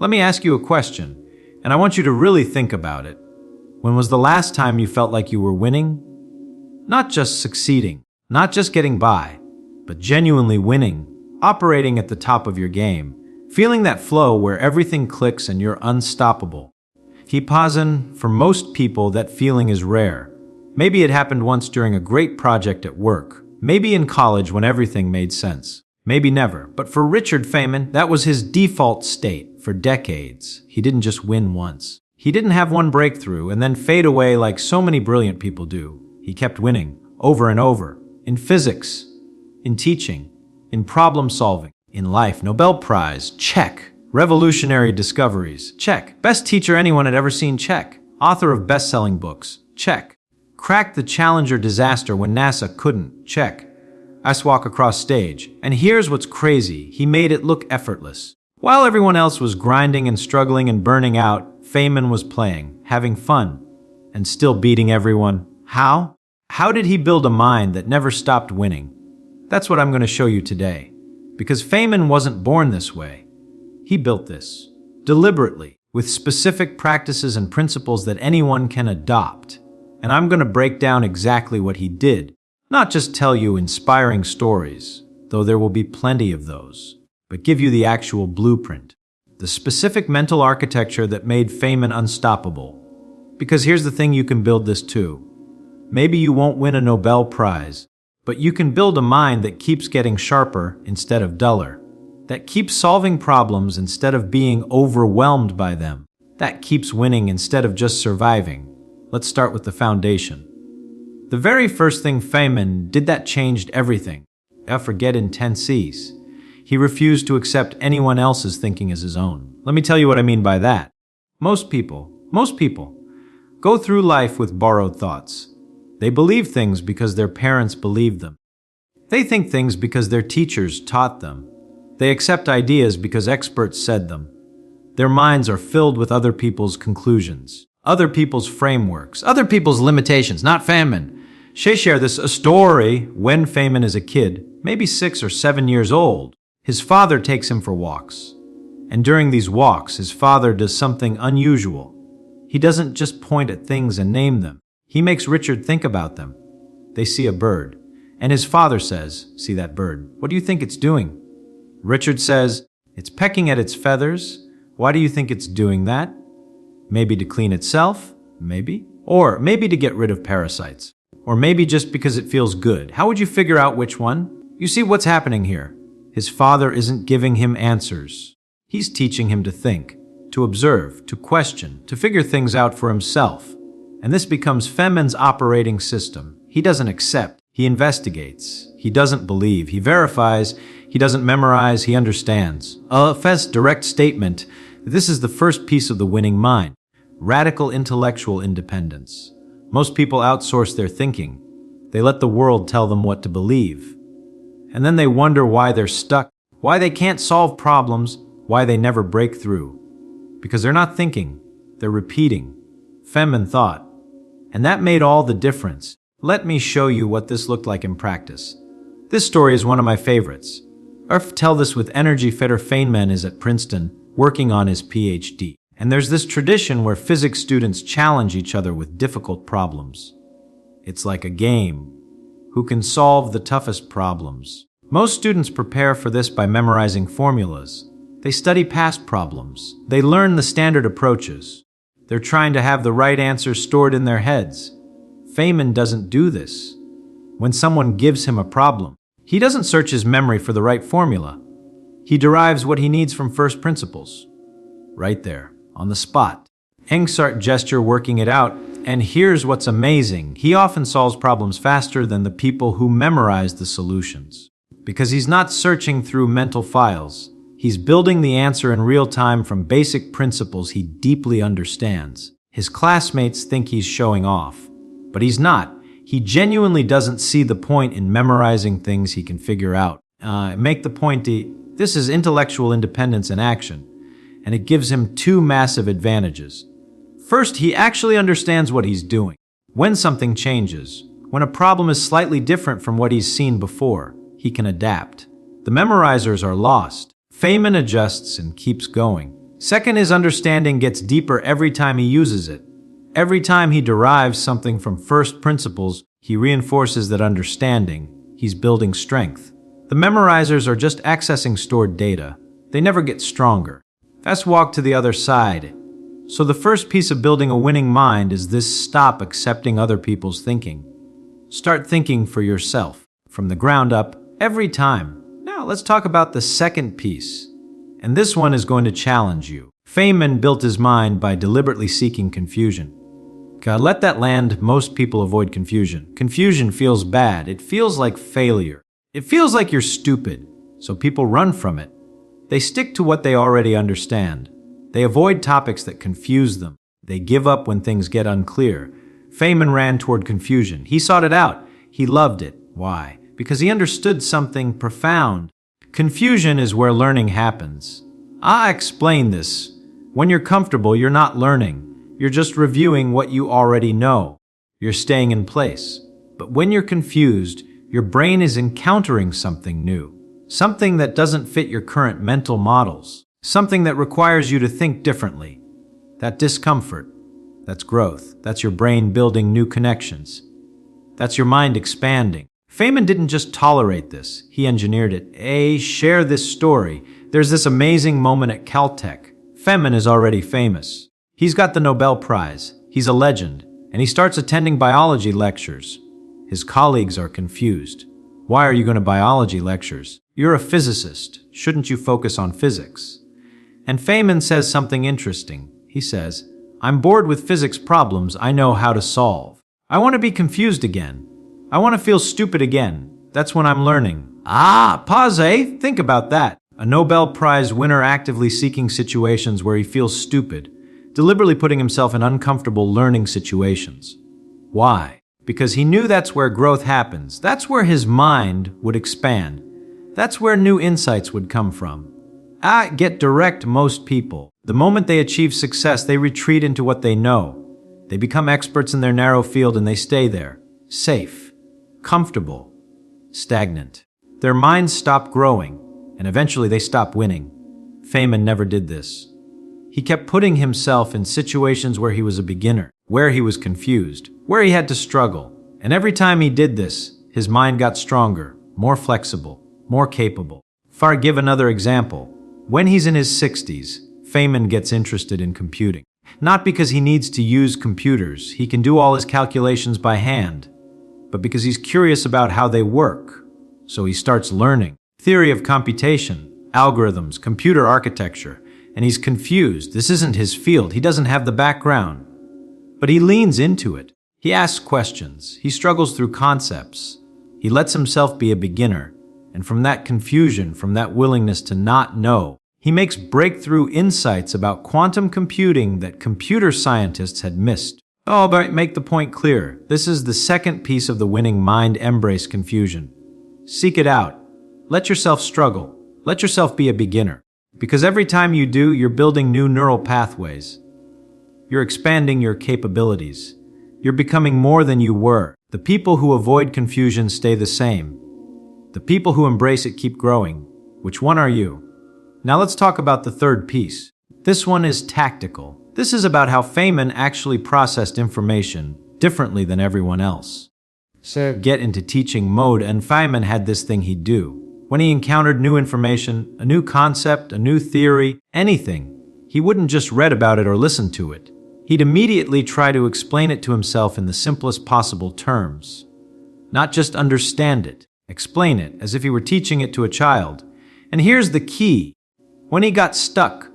Let me ask you a question, and I want you to really think about it. When was the last time you felt like you were winning? Not just succeeding, not just getting by, but genuinely winning, operating at the top of your game, feeling that flow where everything clicks and you're unstoppable. Keep pausing. For most people, that feeling is rare. Maybe it happened once during a great project at work. Maybe in college when everything made sense. Maybe never. But for Richard Feynman, that was his default state for decades. He didn't just win once. He didn't have one breakthrough and then fade away like so many brilliant people do. He kept winning over and over. In physics, in teaching, in problem solving, in life. Nobel Prize, check. Revolutionary discoveries, check. Best teacher anyone had ever seen, check. Author of best-selling books, check. Cracked the Challenger disaster when NASA couldn't, check. Ice walk across stage. And here's what's crazy, he made it look effortless. While everyone else was grinding and struggling and burning out, Feynman was playing, having fun, and still beating everyone. How? How did he build a mind that never stopped winning? That's what I'm going to show you today. Because Feynman wasn't born this way. He built this, deliberately, with specific practices and principles that anyone can adopt. And I'm going to break down exactly what he did, not just tell you inspiring stories, though there will be plenty of those, but give you the actual blueprint, the specific mental architecture that made Feynman unstoppable. Because here's the thing, you can build this too. Maybe you won't win a Nobel Prize, but you can build a mind that keeps getting sharper instead of duller, that keeps solving problems instead of being overwhelmed by them, that keeps winning instead of just surviving. Let's start with the foundation. The very first thing Feynman did that changed everything. Forget intense C's. He refused to accept anyone else's thinking as his own. Let me tell you what I mean by that. Most people go through life with borrowed thoughts. They believe things because their parents believed them. They think things because their teachers taught them. They accept ideas because experts said them. Their minds are filled with other people's conclusions, other people's frameworks, other people's limitations, not Feynman. She shared this a story when Feynman is a kid, maybe 6 or 7 years old. His father takes him for walks. And during these walks, his father does something unusual. He doesn't just point at things and name them. He makes Richard think about them. They see a bird, and his father says, "See that bird? What do you think it's doing?" Richard says, "It's pecking at its feathers. Why do you think it's doing that? Maybe to clean itself? Maybe. Or maybe to get rid of parasites. Or maybe just because it feels good. How would you figure out which one?" You see what's happening here? His father isn't giving him answers. He's teaching him to think, to observe, to question, to figure things out for himself. And this becomes Feynman's operating system. He doesn't accept, he investigates. He doesn't believe, he verifies. He doesn't memorize, he understands. Feynman's direct statement, this is the first piece of the winning mind. Radical intellectual independence. Most people outsource their thinking. They let the world tell them what to believe. And then they wonder why they're stuck, why they can't solve problems, why they never break through. Because they're not thinking, they're repeating. Feynman thought. And that made all the difference. Let me show you what this looked like in practice. This story is one of my favorites. Tell this with energy. Richard Feynman is at Princeton, working on his PhD. And there's this tradition where physics students challenge each other with difficult problems. It's like a game. Who can solve the toughest problems? Most students prepare for this by memorizing formulas. They study past problems. They learn the standard approaches. They're trying to have the right answers stored in their heads. Feynman doesn't do this. When someone gives him a problem, he doesn't search his memory for the right formula. He derives what he needs from first principles. Right there, on the spot. Engsart gesture working it out, and here's what's amazing. He often solves problems faster than the people who memorize the solutions. Because he's not searching through mental files. He's building the answer in real time from basic principles he deeply understands. His classmates think he's showing off, but he's not. He genuinely doesn't see the point in memorizing things he can figure out. Make the point, this is intellectual independence in action, and it gives him two massive advantages. First, he actually understands what he's doing. When something changes, when a problem is slightly different from what he's seen before, he can adapt. The memorizers are lost. Feynman adjusts and keeps going. Second, his understanding gets deeper every time he uses it. Every time he derives something from first principles, he reinforces that understanding. He's building strength. The memorizers are just accessing stored data. They never get stronger. Let's walk to the other side. So the first piece of building a winning mind is this: stop accepting other people's thinking. Start thinking for yourself, from the ground up, every time. Now let's talk about the second piece. And this one is going to challenge you. Feynman built his mind by deliberately seeking confusion. God, let that land. Most people avoid confusion. Confusion feels bad. It feels like failure. It feels like you're stupid. So people run from it. They stick to what they already understand. They avoid topics that confuse them. They give up when things get unclear. Feynman ran toward confusion. He sought it out. He loved it. Why? Because he understood something profound. Confusion is where learning happens. I explain this. When you're comfortable, you're not learning. You're just reviewing what you already know. You're staying in place. But when you're confused, your brain is encountering something new. Something that doesn't fit your current mental models. Something that requires you to think differently. That discomfort, that's growth. That's your brain building new connections. That's your mind expanding. Feynman didn't just tolerate this, he engineered it. Share this story. There's this amazing moment at Caltech. Feynman is already famous. He's got the Nobel Prize. He's a legend. And he starts attending biology lectures. His colleagues are confused. Why are you going to biology lectures? You're a physicist. Shouldn't you focus on physics? And Feynman says something interesting. He says, I'm bored with physics problems I know how to solve. I want to be confused again. I want to feel stupid again. That's when I'm learning. Pause, Think about that. A Nobel Prize winner actively seeking situations where he feels stupid, deliberately putting himself in uncomfortable learning situations. Why? Because he knew that's where growth happens. That's where his mind would expand. That's where new insights would come from. Get direct most people. The moment they achieve success, they retreat into what they know. They become experts in their narrow field and they stay there. Safe, comfortable, stagnant. Their minds stop growing, and eventually they stop winning. Feynman never did this. He kept putting himself in situations where he was a beginner, where he was confused, where he had to struggle. And every time he did this, his mind got stronger, more flexible, more capable. Give another example. When he's in his 60s, Feynman gets interested in computing. Not because he needs to use computers, he can do all his calculations by hand, but because he's curious about how they work. So he starts learning theory of computation, algorithms, computer architecture, and he's confused. This isn't his field. He doesn't have the background. But he leans into it. He asks questions. He struggles through concepts. He lets himself be a beginner. And from that confusion, from that willingness to not know, he makes breakthrough insights about quantum computing that computer scientists had missed. But make the point clear. This is the second piece of the winning mind: embrace confusion. Seek it out. Let yourself struggle. Let yourself be a beginner. Because every time you do, you're building new neural pathways. You're expanding your capabilities. You're becoming more than you were. The people who avoid confusion stay the same. The people who embrace it keep growing. Which one are you? Now let's talk about the third piece. This one is tactical. This is about how Feynman actually processed information differently than everyone else. So get into teaching mode, and Feynman had this thing he'd do. When he encountered new information, a new concept, a new theory, anything, he wouldn't just read about it or listen to it. He'd immediately try to explain it to himself in the simplest possible terms. Not just understand it. Explain it as if he were teaching it to a child. And here's the key. When he got stuck,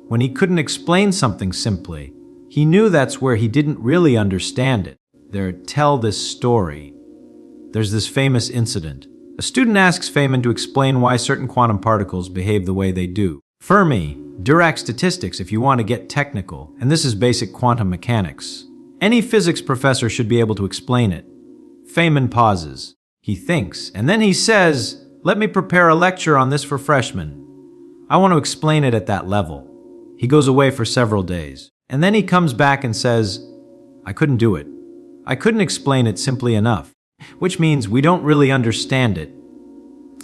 when he couldn't explain something simply, he knew that's where he didn't really understand it. Tell this story. There's this famous incident. A student asks Feynman to explain why certain quantum particles behave the way they do. Fermi, Dirac statistics if you want to get technical, and this is basic quantum mechanics. Any physics professor should be able to explain it. Feynman pauses. He thinks, and then he says, let me prepare a lecture on this for freshmen. I want to explain it at that level. He goes away for several days, and then he comes back and says, I couldn't do it. I couldn't explain it simply enough, which means we don't really understand it.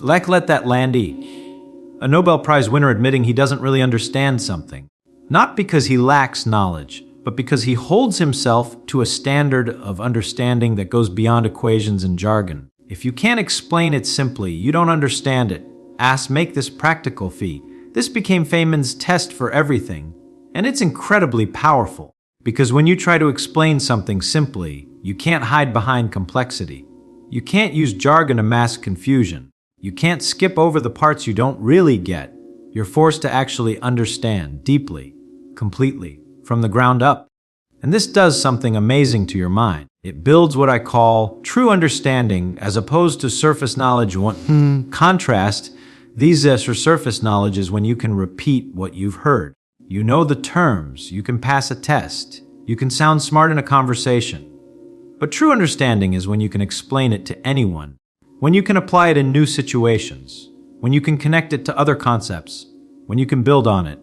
Let that land. A Nobel Prize winner admitting he doesn't really understand something. Not because he lacks knowledge, but because he holds himself to a standard of understanding that goes beyond equations and jargon. If you can't explain it simply, you don't understand it. Make this practical fee. This became Feynman's test for everything, and it's incredibly powerful. Because when you try to explain something simply, you can't hide behind complexity. You can't use jargon to mask confusion. You can't skip over the parts you don't really get. You're forced to actually understand deeply, completely, from the ground up. And this does something amazing to your mind. It builds what I call true understanding as opposed to surface knowledge. Contrast, these are surface knowledge is when you can repeat what you've heard. You know the terms, you can pass a test, you can sound smart in a conversation. But true understanding is when you can explain it to anyone, when you can apply it in new situations, when you can connect it to other concepts, when you can build on it.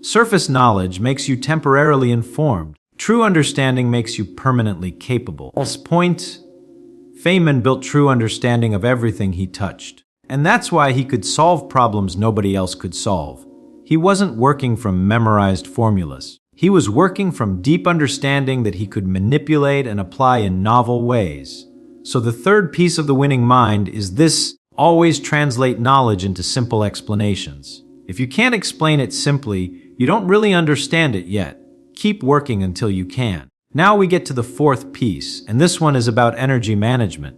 Surface knowledge makes you temporarily informed. True understanding makes you permanently capable. Point, Feynman built true understanding of everything he touched. And that's why he could solve problems nobody else could solve. He wasn't working from memorized formulas. He was working from deep understanding that he could manipulate and apply in novel ways. So the third piece of the winning mind is this: always translate knowledge into simple explanations. If you can't explain it simply, you don't really understand it yet. Keep working until you can. Now we get to the fourth piece, and this one is about energy management.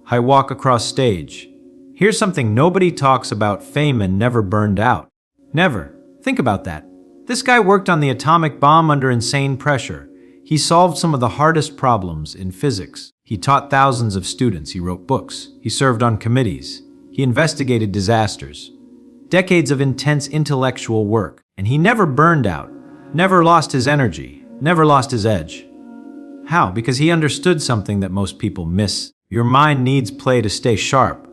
I walk across stage. Here's something nobody talks about: Feynman never burned out. Never. Think about that. This guy worked on the atomic bomb under insane pressure. He solved some of the hardest problems in physics. He taught thousands of students. He wrote books. He served on committees. He investigated disasters. Decades of intense intellectual work. And he never burned out. Never lost his energy. Never lost his edge. How? Because he understood something that most people miss. Your mind needs play to stay sharp.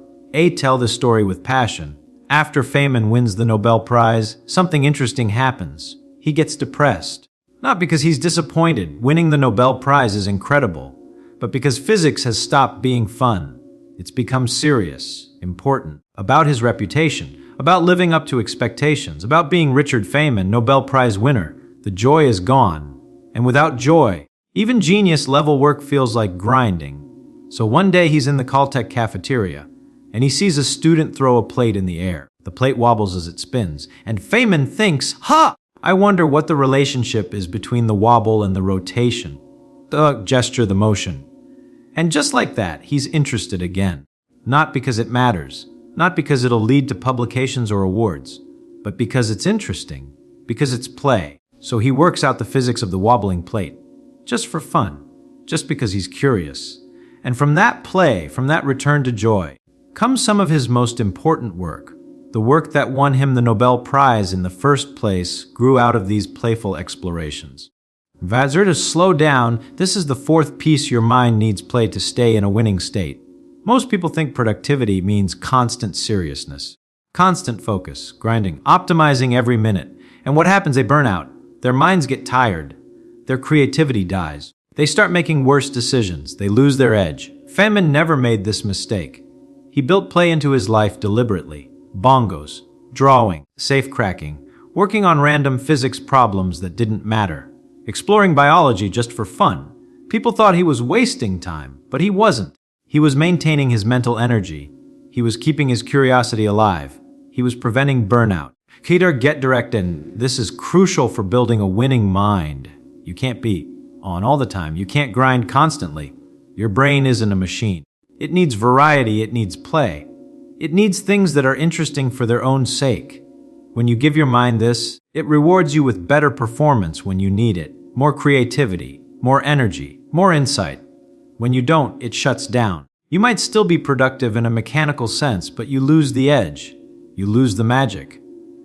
Tell the story with passion. After Feynman wins the Nobel Prize, something interesting happens. He gets depressed. Not because he's disappointed. Winning the Nobel Prize is incredible. But because physics has stopped being fun. It's become serious, important, about his reputation, about living up to expectations, about being Richard Feynman, Nobel Prize winner. The joy is gone. And without joy, even genius-level work feels like grinding. So one day he's in the Caltech cafeteria, and he sees a student throw a plate in the air. The plate wobbles as it spins, and Feynman thinks, I wonder what the relationship is between the wobble and the rotation, the gesture, the motion. And just like that, he's interested again. Not because it matters, not because it'll lead to publications or awards, but because it's interesting, because it's play. So he works out the physics of the wobbling plate, just for fun, just because he's curious. And from that play, from that return to joy, comes some of his most important work. The work that won him the Nobel Prize in the first place grew out of these playful explorations. To slow down, this is the fourth piece: your mind needs play to stay in a winning state. Most people think productivity means constant seriousness, constant focus, grinding, optimizing every minute. And what happens? They burn out. Their minds get tired. Their creativity dies. They start making worse decisions. They lose their edge. Feynman never made this mistake. He built play into his life deliberately. Bongos, drawing, safe-cracking, working on random physics problems that didn't matter, exploring biology just for fun. People thought he was wasting time, but he wasn't. He was maintaining his mental energy. He was keeping his curiosity alive. He was preventing burnout. Get direct, and this is crucial for building a winning mind. You can't be on all the time. You can't grind constantly. Your brain isn't a machine. It needs variety, it needs play. It needs things that are interesting for their own sake. When you give your mind this, it rewards you with better performance when you need it, more creativity, more energy, more insight. When you don't, it shuts down. You might still be productive in a mechanical sense, but you lose the edge. You lose the magic.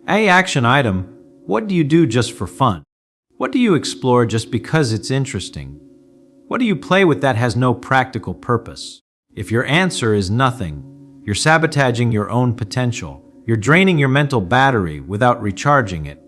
Action item: what do you do just for fun? What do you explore just because it's interesting? What do you play with that has no practical purpose? If your answer is nothing, you're sabotaging your own potential. You're draining your mental battery without recharging it.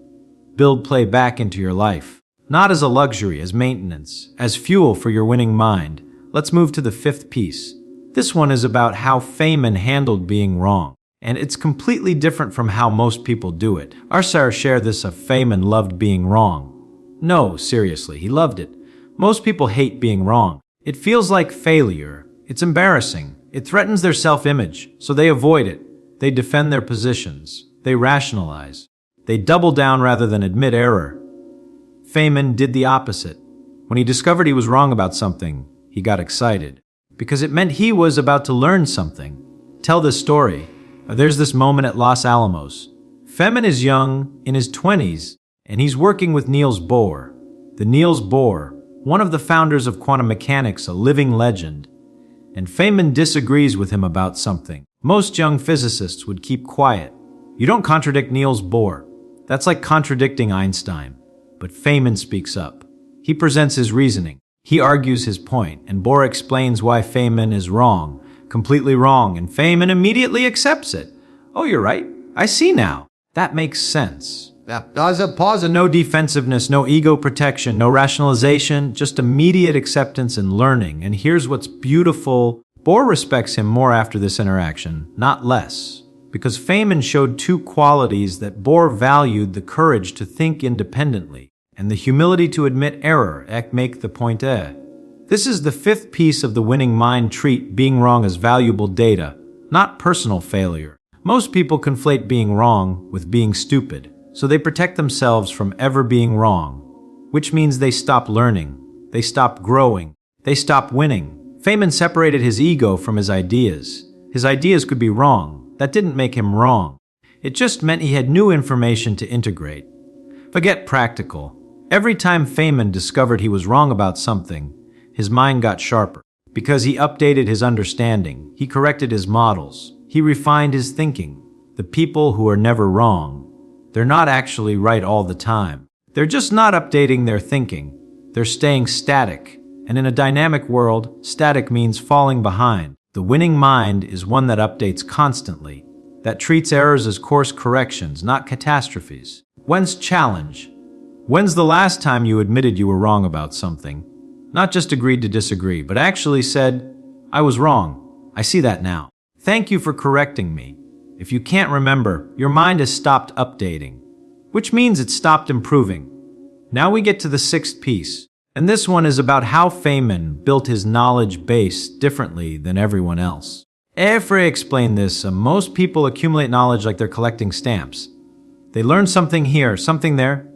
Build play back into your life, not as a luxury, as maintenance, as fuel for your winning mind. Let's move to the fifth piece. This one is about how Feynman handled being wrong. And it's completely different from how most people do it. Our share this of Feynman loved being wrong. No, seriously, he loved it. Most people hate being wrong. It feels like failure. It's embarrassing. It threatens their self-image, so they avoid it. They defend their positions. They rationalize. They double down rather than admit error. Feynman did the opposite. When he discovered he was wrong about something, he got excited, because it meant he was about to learn something. Tell this story. There's this moment at Los Alamos. Feynman is young, in his 20s, and he's working with Niels Bohr. The Niels Bohr, one of the founders of quantum mechanics, a living legend. And Feynman disagrees with him about something. Most young physicists would keep quiet. You don't contradict Niels Bohr. That's like contradicting Einstein. But Feynman speaks up. He presents his reasoning. He argues his point, and Bohr explains why Feynman is wrong, completely wrong, and Feynman immediately accepts it. Oh, you're right. I see now. That makes sense. Pause. No defensiveness, no ego protection, no rationalization, just immediate acceptance and learning. And here's what's beautiful. Bohr respects him more after this interaction, not less. Because Feynman showed two qualities that Bohr valued: the courage to think independently and the humility to admit error. Make the point. This is the fifth piece of the winning mind. Treat being wrong as valuable data, not personal failure. Most people conflate being wrong with being stupid. So they protect themselves from ever being wrong, which means they stop learning, they stop growing, they stop winning. Feynman separated his ego from his ideas. His ideas could be wrong. That didn't make him wrong. It just meant he had new information to integrate. Forget practical. Every time Feynman discovered he was wrong about something, his mind got sharper. Because he updated his understanding, he corrected his models, he refined his thinking. The people who are never wrong, they're not actually right all the time. They're just not updating their thinking. They're staying static. And in a dynamic world, static means falling behind. The winning mind is one that updates constantly, that treats errors as course corrections, not catastrophes. When's challenge? When's the last time you admitted you were wrong about something? Not just agreed to disagree, but actually said, I was wrong. I see that now. Thank you for correcting me. If you can't remember, your mind has stopped updating, which means it stopped improving. Now we get to the sixth piece, and this one is about how Feynman built his knowledge base differently than everyone else. Efre explained this. Most people accumulate knowledge like they're collecting stamps. They learn something here, something there.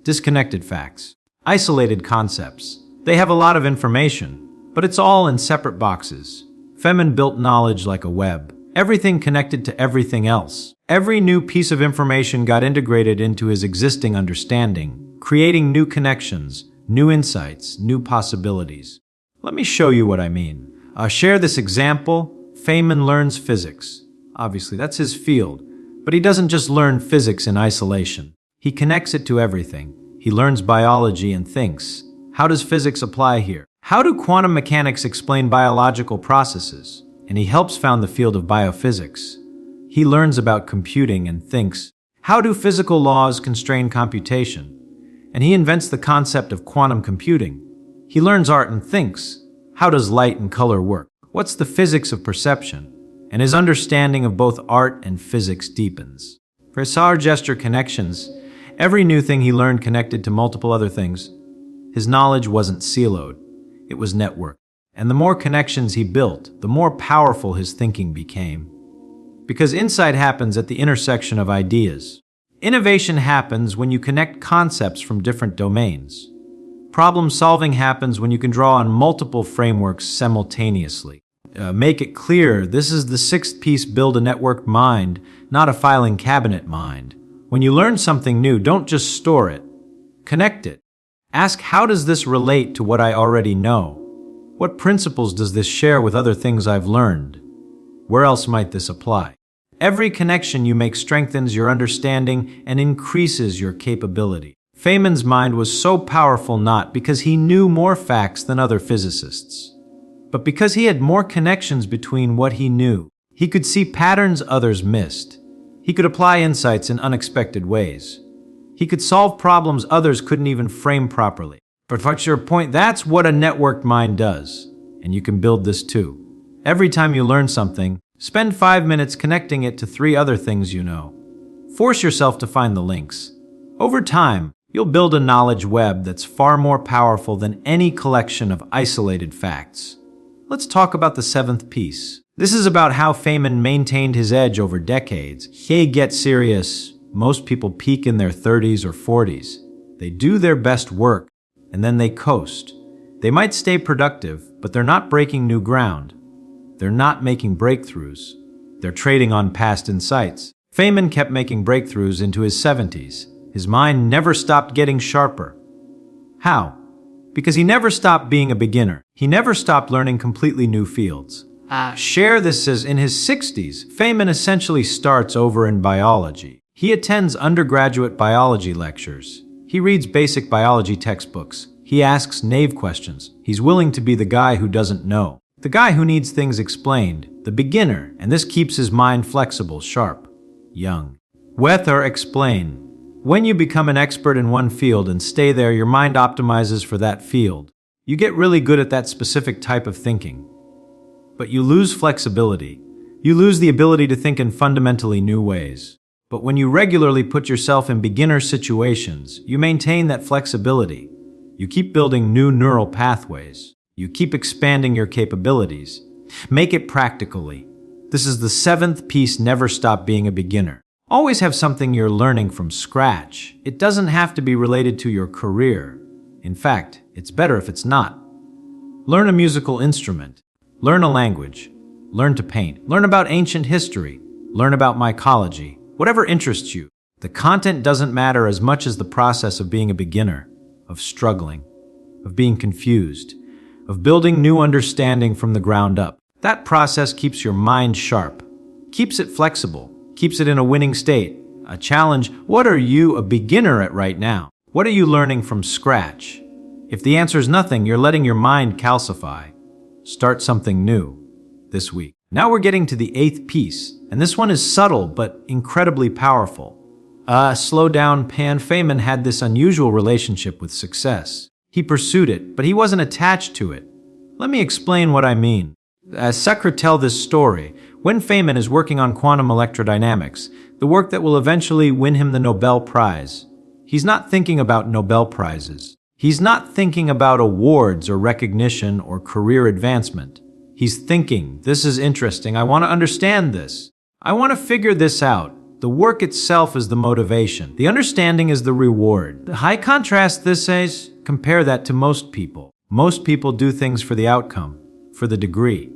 Disconnected facts, isolated concepts. They have a lot of information, but it's all in separate boxes. Feynman built knowledge like a web. Everything connected to everything else. Every new piece of information got integrated into his existing understanding, creating new connections, new insights, new possibilities. Let me show you what I mean. I'll share this example. Feynman learns physics. Obviously, that's his field. But he doesn't just learn physics in isolation. He connects it to everything. He learns biology and thinks, how does physics apply here? How do quantum mechanics explain biological processes? And he helps found the field of biophysics. He learns about computing and thinks, how do physical laws constrain computation? And he invents the concept of quantum computing. He learns art and thinks, how does light and color work? What's the physics of perception? And his understanding of both art and physics deepens. For his gesture connections, every new thing he learned connected to multiple other things. His knowledge wasn't siloed, it was networked. And the more connections he built, the more powerful his thinking became. Because insight happens at the intersection of ideas. Innovation happens when you connect concepts from different domains. Problem solving happens when you can draw on multiple frameworks simultaneously. Make it clear, this is the sixth piece: build a networked mind, not a filing cabinet mind. When you learn something new, don't just store it. Connect it. Ask, how does this relate to what I already know? What principles does this share with other things I've learned? Where else might this apply? Every connection you make strengthens your understanding and increases your capability. Feynman's mind was so powerful not because he knew more facts than other physicists, but because he had more connections between what he knew. He could see patterns others missed. He could apply insights in unexpected ways. He could solve problems others couldn't even frame properly. But what's your point? That's what a networked mind does. And you can build this too. Every time you learn something, Spend 5 minutes connecting it to 3 other things you know. Force yourself to find the links. Over time, you'll build a knowledge web that's far more powerful than any collection of isolated facts. Let's talk about the 7th piece. This is about how Feynman maintained his edge over decades. Hey, get serious. Most people peak in their 30s or 40s. They do their best work, and then they coast. They might stay productive, but they're not breaking new ground. They're not making breakthroughs. They're trading on past insights. Feynman kept making breakthroughs into his 70s. His mind never stopped getting sharper. How? Because he never stopped being a beginner. He never stopped learning completely new fields. Share this as in his 60s, Feynman essentially starts over in biology. He attends undergraduate biology lectures. He reads basic biology textbooks. He asks naive questions. He's willing to be the guy who doesn't know. The guy who needs things explained. The beginner, and this keeps his mind flexible, sharp, young. Weather explain. When you become an expert in one field and stay there, your mind optimizes for that field. You get really good at that specific type of thinking. But you lose flexibility. You lose the ability to think in fundamentally new ways. But when you regularly put yourself in beginner situations, you maintain that flexibility. You keep building new neural pathways. You keep expanding your capabilities. Make it practically. This is the 7th piece, never stop being a beginner. Always have something you're learning from scratch. It doesn't have to be related to your career. In fact, it's better if it's not. Learn a musical instrument. Learn a language. Learn to paint. Learn about ancient history. Learn about mycology. Whatever interests you. The content doesn't matter as much as the process of being a beginner, of struggling, of being confused, of building new understanding from the ground up. That process keeps your mind sharp, keeps it flexible, keeps it in a winning state. A challenge. What are you a beginner at right now? What are you learning from scratch? If the answer is nothing, you're letting your mind calcify. Start something new this week. Now we're getting to the 8th piece, and this one is subtle but incredibly powerful. Slow down, Feynman had this unusual relationship with success. He pursued it, but he wasn't attached to it. Let me explain what I mean. As Socrates tell this story, when Feynman is working on quantum electrodynamics, the work that will eventually win him the Nobel Prize, he's not thinking about Nobel Prizes. He's not thinking about awards or recognition or career advancement. He's thinking, this is interesting, I want to understand this. I want to figure this out. The work itself is the motivation. The understanding is the reward. The high contrast this says, compare that to most people. Most people do things for the outcome, for the degree,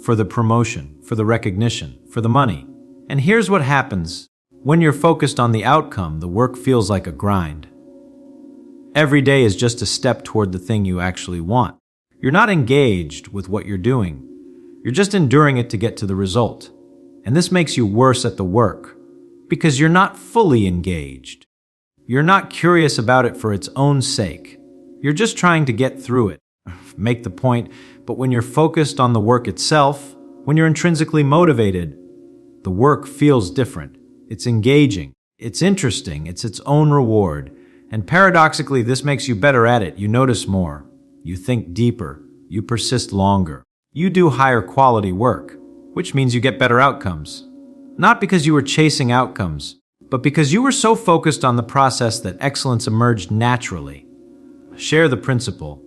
for the promotion, for the recognition, for the money. And here's what happens. When you're focused on the outcome, the work feels like a grind. Every day is just a step toward the thing you actually want. You're not engaged with what you're doing. You're just enduring it to get to the result. And this makes you worse at the work, because you're not fully engaged. You're not curious about it for its own sake. You're just trying to get through it, make the point. But when you're focused on the work itself, when you're intrinsically motivated, the work feels different. It's engaging. It's interesting. It's its own reward. And paradoxically, this makes you better at it. You notice more. You think deeper. You persist longer. You do higher quality work, which means you get better outcomes. Not because you were chasing outcomes, but because you were so focused on the process that excellence emerged naturally. Share the principle.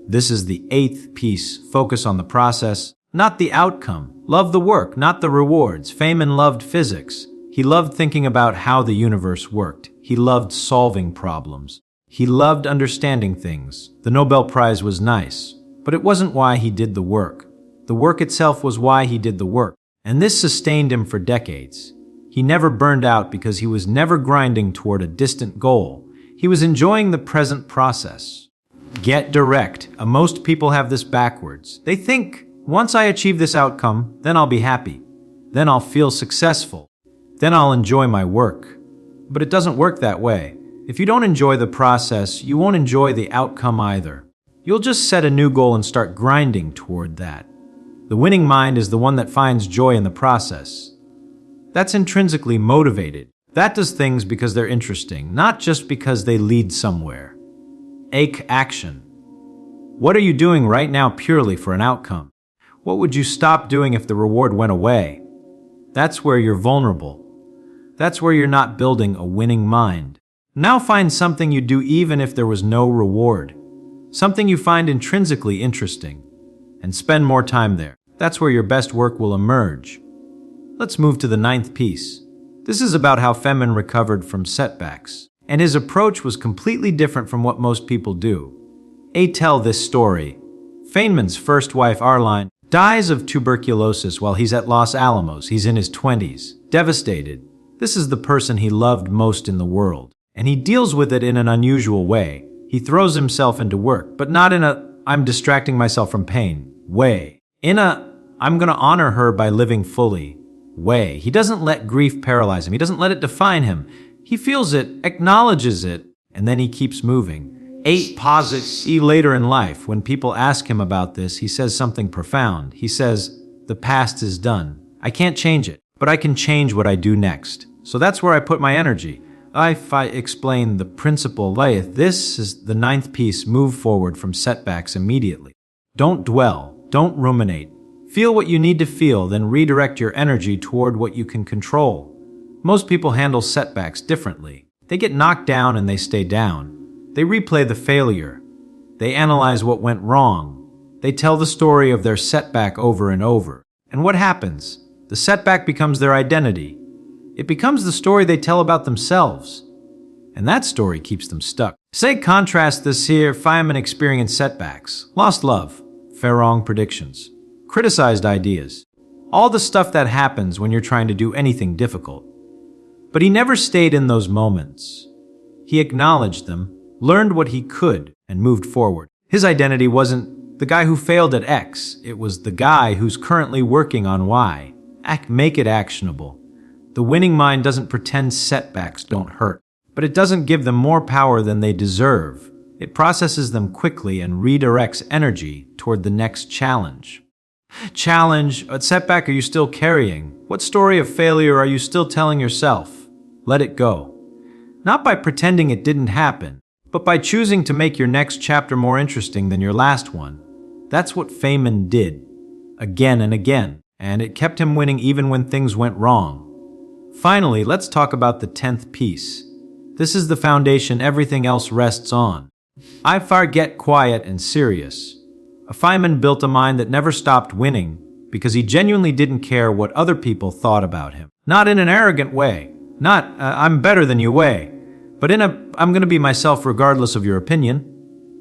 This is the 8th piece. Focus on the process, not the outcome. Love the work, not the rewards. Feynman loved physics. He loved thinking about how the universe worked. He loved solving problems. He loved understanding things. The Nobel Prize was nice, but it wasn't why he did the work. The work itself was why he did the work. And this sustained him for decades. He never burned out because he was never grinding toward a distant goal. He was enjoying the present process. Get direct. Most people have this backwards. They think, once I achieve this outcome, then I'll be happy. Then I'll feel successful. Then I'll enjoy my work. But it doesn't work that way. If you don't enjoy the process, you won't enjoy the outcome either. You'll just set a new goal and start grinding toward that. The winning mind is the one that finds joy in the process. That's intrinsically motivated. That does things because they're interesting, not just because they lead somewhere. Action. What are you doing right now purely for an outcome? What would you stop doing if the reward went away? That's where you're vulnerable. That's where you're not building a winning mind. Now find something you do even if there was no reward. Something you find intrinsically interesting. And spend more time there. That's where your best work will emerge. Let's move to the 9th piece. This is about how Feynman recovered from setbacks. And his approach was completely different from what most people do. Tell this story. Feynman's first wife, Arline, dies of tuberculosis while he's at Los Alamos. He's in his 20s, devastated. This is the person he loved most in the world. And he deals with it in an unusual way. He throws himself into work, but not in a "I'm distracting myself from pain" way. In a "I'm going to honor her by living fully" way. He doesn't let grief paralyze him. He doesn't let it define him. He feels it, acknowledges it, and then he keeps moving. 8 posits. Later in life, when people ask him about this, he says something profound. He says, "The past is done. I can't change it, but I can change what I do next. So that's where I put my energy." If I explain the principle, this is the 9th piece. Move forward from setbacks immediately. Don't dwell. Don't ruminate. Feel what you need to feel, then redirect your energy toward what you can control. Most people handle setbacks differently. They get knocked down and they stay down. They replay the failure. They analyze what went wrong. They tell the story of their setback over and over. And what happens? The setback becomes their identity. It becomes the story they tell about themselves. And that story keeps them stuck. Say contrast this here. Feynman experienced setbacks, lost love, wrong predictions, criticized ideas, all the stuff that happens when you're trying to do anything difficult. But he never stayed in those moments. He acknowledged them, learned what he could, and moved forward. His identity wasn't the guy who failed at X. It was the guy who's currently working on Y. Make it actionable. The winning mind doesn't pretend setbacks don't hurt, but it doesn't give them more power than they deserve. It processes them quickly and redirects energy toward the next challenge. What setback are you still carrying? What story of failure are you still telling yourself? Let it go. Not by pretending it didn't happen, but by choosing to make your next chapter more interesting than your last one. That's what Feynman did, again and again, and it kept him winning even when things went wrong. Finally, let's talk about the 10th piece. This is the foundation everything else rests on. Get quiet and serious. Feynman built a mind that never stopped winning because he genuinely didn't care what other people thought about him. Not in an arrogant way, not "I'm better than you" way, but in a "I'm going to be myself regardless of your opinion"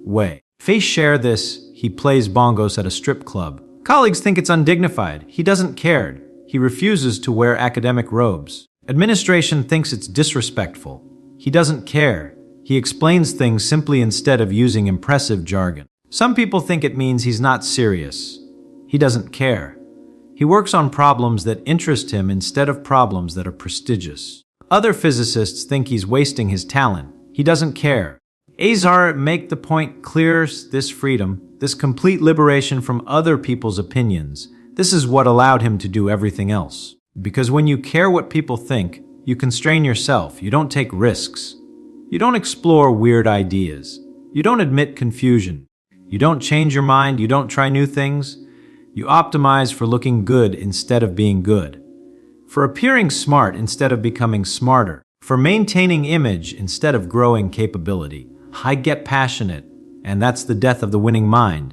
way. Share this. He plays bongos at a strip club. Colleagues think it's undignified. He doesn't care. He refuses to wear academic robes. Administration thinks it's disrespectful. He doesn't care. He explains things simply instead of using impressive jargon. Some people think it means he's not serious. He doesn't care. He works on problems that interest him instead of problems that are prestigious. Other physicists think he's wasting his talent. He doesn't care. Azar make the point clear. This freedom, this complete liberation from other people's opinions, this is what allowed him to do everything else. Because when you care what people think, you constrain yourself. You don't take risks. You don't explore weird ideas. You don't admit confusion. You don't change your mind. You don't try new things. You optimize for looking good instead of being good. For appearing smart instead of becoming smarter. For maintaining image instead of growing capability. I get passionate, and that's the death of the winning mind.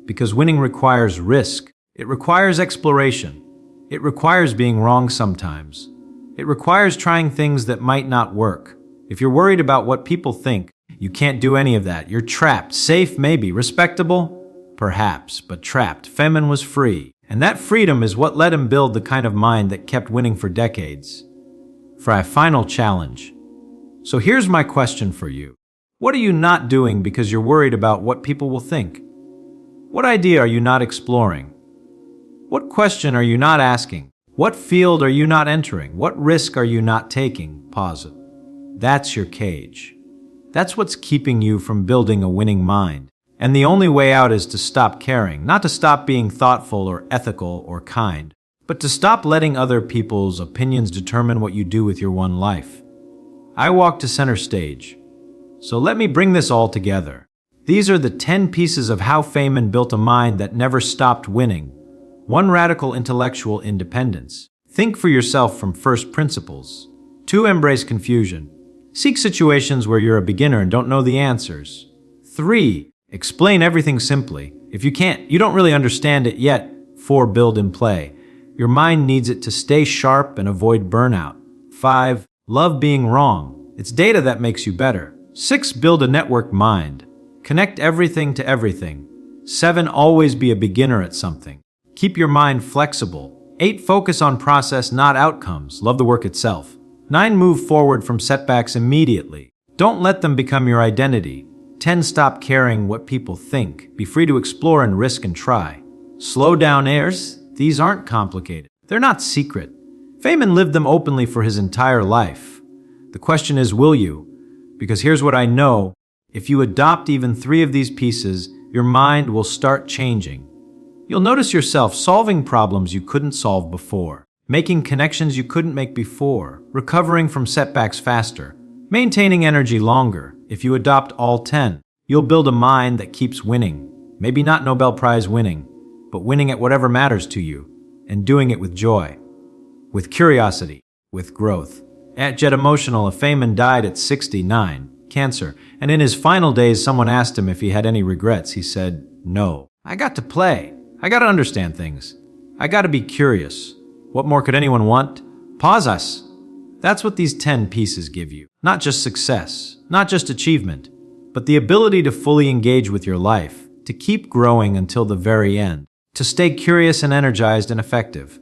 Because winning requires risk. It requires exploration. It requires being wrong sometimes. It requires trying things that might not work. If you're worried about what people think, you can't do any of that. You're trapped. Safe, maybe. Respectable? Perhaps, but trapped. Feynman was free. And that freedom is what let him build the kind of mind that kept winning for decades. For a final challenge. So here's my question for you. What are you not doing because you're worried about what people will think? What idea are you not exploring? What question are you not asking? What field are you not entering? What risk are you not taking? Pause it. That's your cage. That's what's keeping you from building a winning mind. And the only way out is to stop caring, not to stop being thoughtful or ethical or kind, but to stop letting other people's opinions determine what you do with your one life. I walk to center stage. So let me bring this all together. These are the 10 pieces of how Feynman built a mind that never stopped winning. 1. Radical intellectual independence. Think for yourself from first principles. 2. Embrace confusion. Seek situations where you're a beginner and don't know the answers. 3. Explain everything simply. If you can't, you don't really understand it yet. 4. Build and play. Your mind needs it to stay sharp and avoid burnout. 5. Love being wrong. It's data that makes you better. 6. Build a networked mind. Connect everything to everything. 7. Always be a beginner at something. Keep your mind flexible. 8. Focus on process, not outcomes. Love the work itself. 9. Move forward from setbacks immediately. Don't let them become your identity. 10. Stop caring what people think. Be free to explore and risk and try. Slow down, heirs. These aren't complicated. They're not secret. Feynman lived them openly for his entire life. The question is, will you? Because here's what I know. If you adopt even 3 of these pieces, your mind will start changing. You'll notice yourself solving problems you couldn't solve before, making connections you couldn't make before, recovering from setbacks faster, maintaining energy longer. If you adopt all 10, you'll build a mind that keeps winning. Maybe not Nobel Prize winning, but winning at whatever matters to you, and doing it with joy, with curiosity, with growth. At Jet Emotional, Feynman died at 69, cancer, and in his final days someone asked him if he had any regrets. He said, "No. I got to play. I got to understand things. I got to be curious. What more could anyone want? Pause us." That's what these 10 pieces give you. Not just success, not just achievement, but the ability to fully engage with your life, to keep growing until the very end, to stay curious and energized and effective,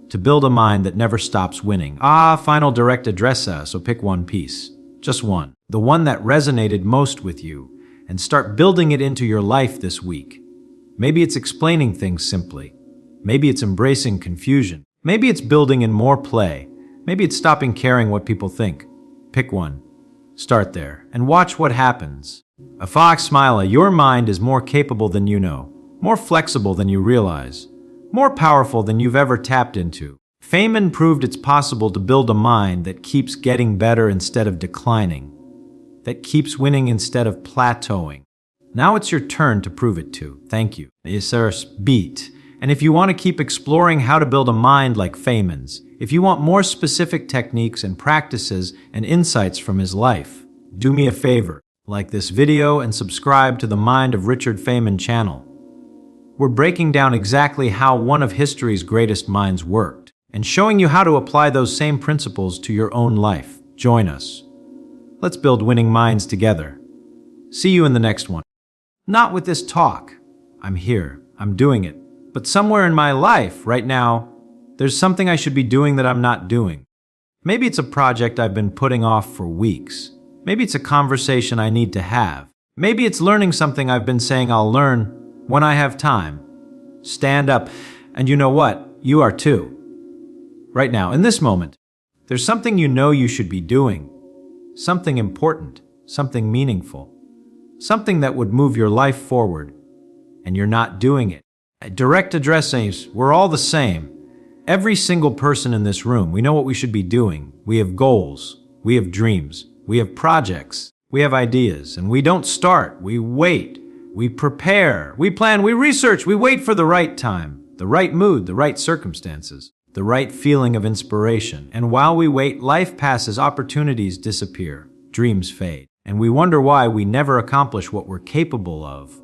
to build a mind that never stops winning. Final direct address, so pick one piece, just one, the one that resonated most with you, and start building it into your life this week. Maybe it's explaining things simply. Maybe it's embracing confusion. Maybe it's building in more play. Maybe it's stopping caring what people think. Pick one. Start there and watch what happens. A fox smile, your mind is more capable than you know, more flexible than you realize, more powerful than you've ever tapped into. Feynman proved it's possible to build a mind that keeps getting better instead of declining, that keeps winning instead of plateauing. Now it's your turn to prove it too. Thank you. Is beat. And if you want to keep exploring how to build a mind like Feynman's, if you want more specific techniques and practices and insights from his life, do me a favor, like this video and subscribe to the Mind of Richard Feynman channel. We're breaking down exactly how one of history's greatest minds worked and showing you how to apply those same principles to your own life. Join us. Let's build winning minds together. See you in the next one. Not with this talk. I'm here. I'm doing it. But somewhere in my life right now, there's something I should be doing that I'm not doing. Maybe it's a project I've been putting off for weeks. Maybe it's a conversation I need to have. Maybe it's learning something I've been saying I'll learn when I have time. Stand up. And you know what? You are too. Right now, in this moment, there's something you know you should be doing. Something important. Something meaningful. Something that would move your life forward. And you're not doing it. Direct address says, we're all the same. Every single person in this room, we know what we should be doing. We have goals. We have dreams. We have projects. We have ideas. And we don't start. We wait. We prepare. We plan. We research. We wait for the right time, the right mood, the right circumstances, the right feeling of inspiration. And while we wait, life passes, opportunities disappear, dreams fade. And we wonder why we never accomplish what we're capable of.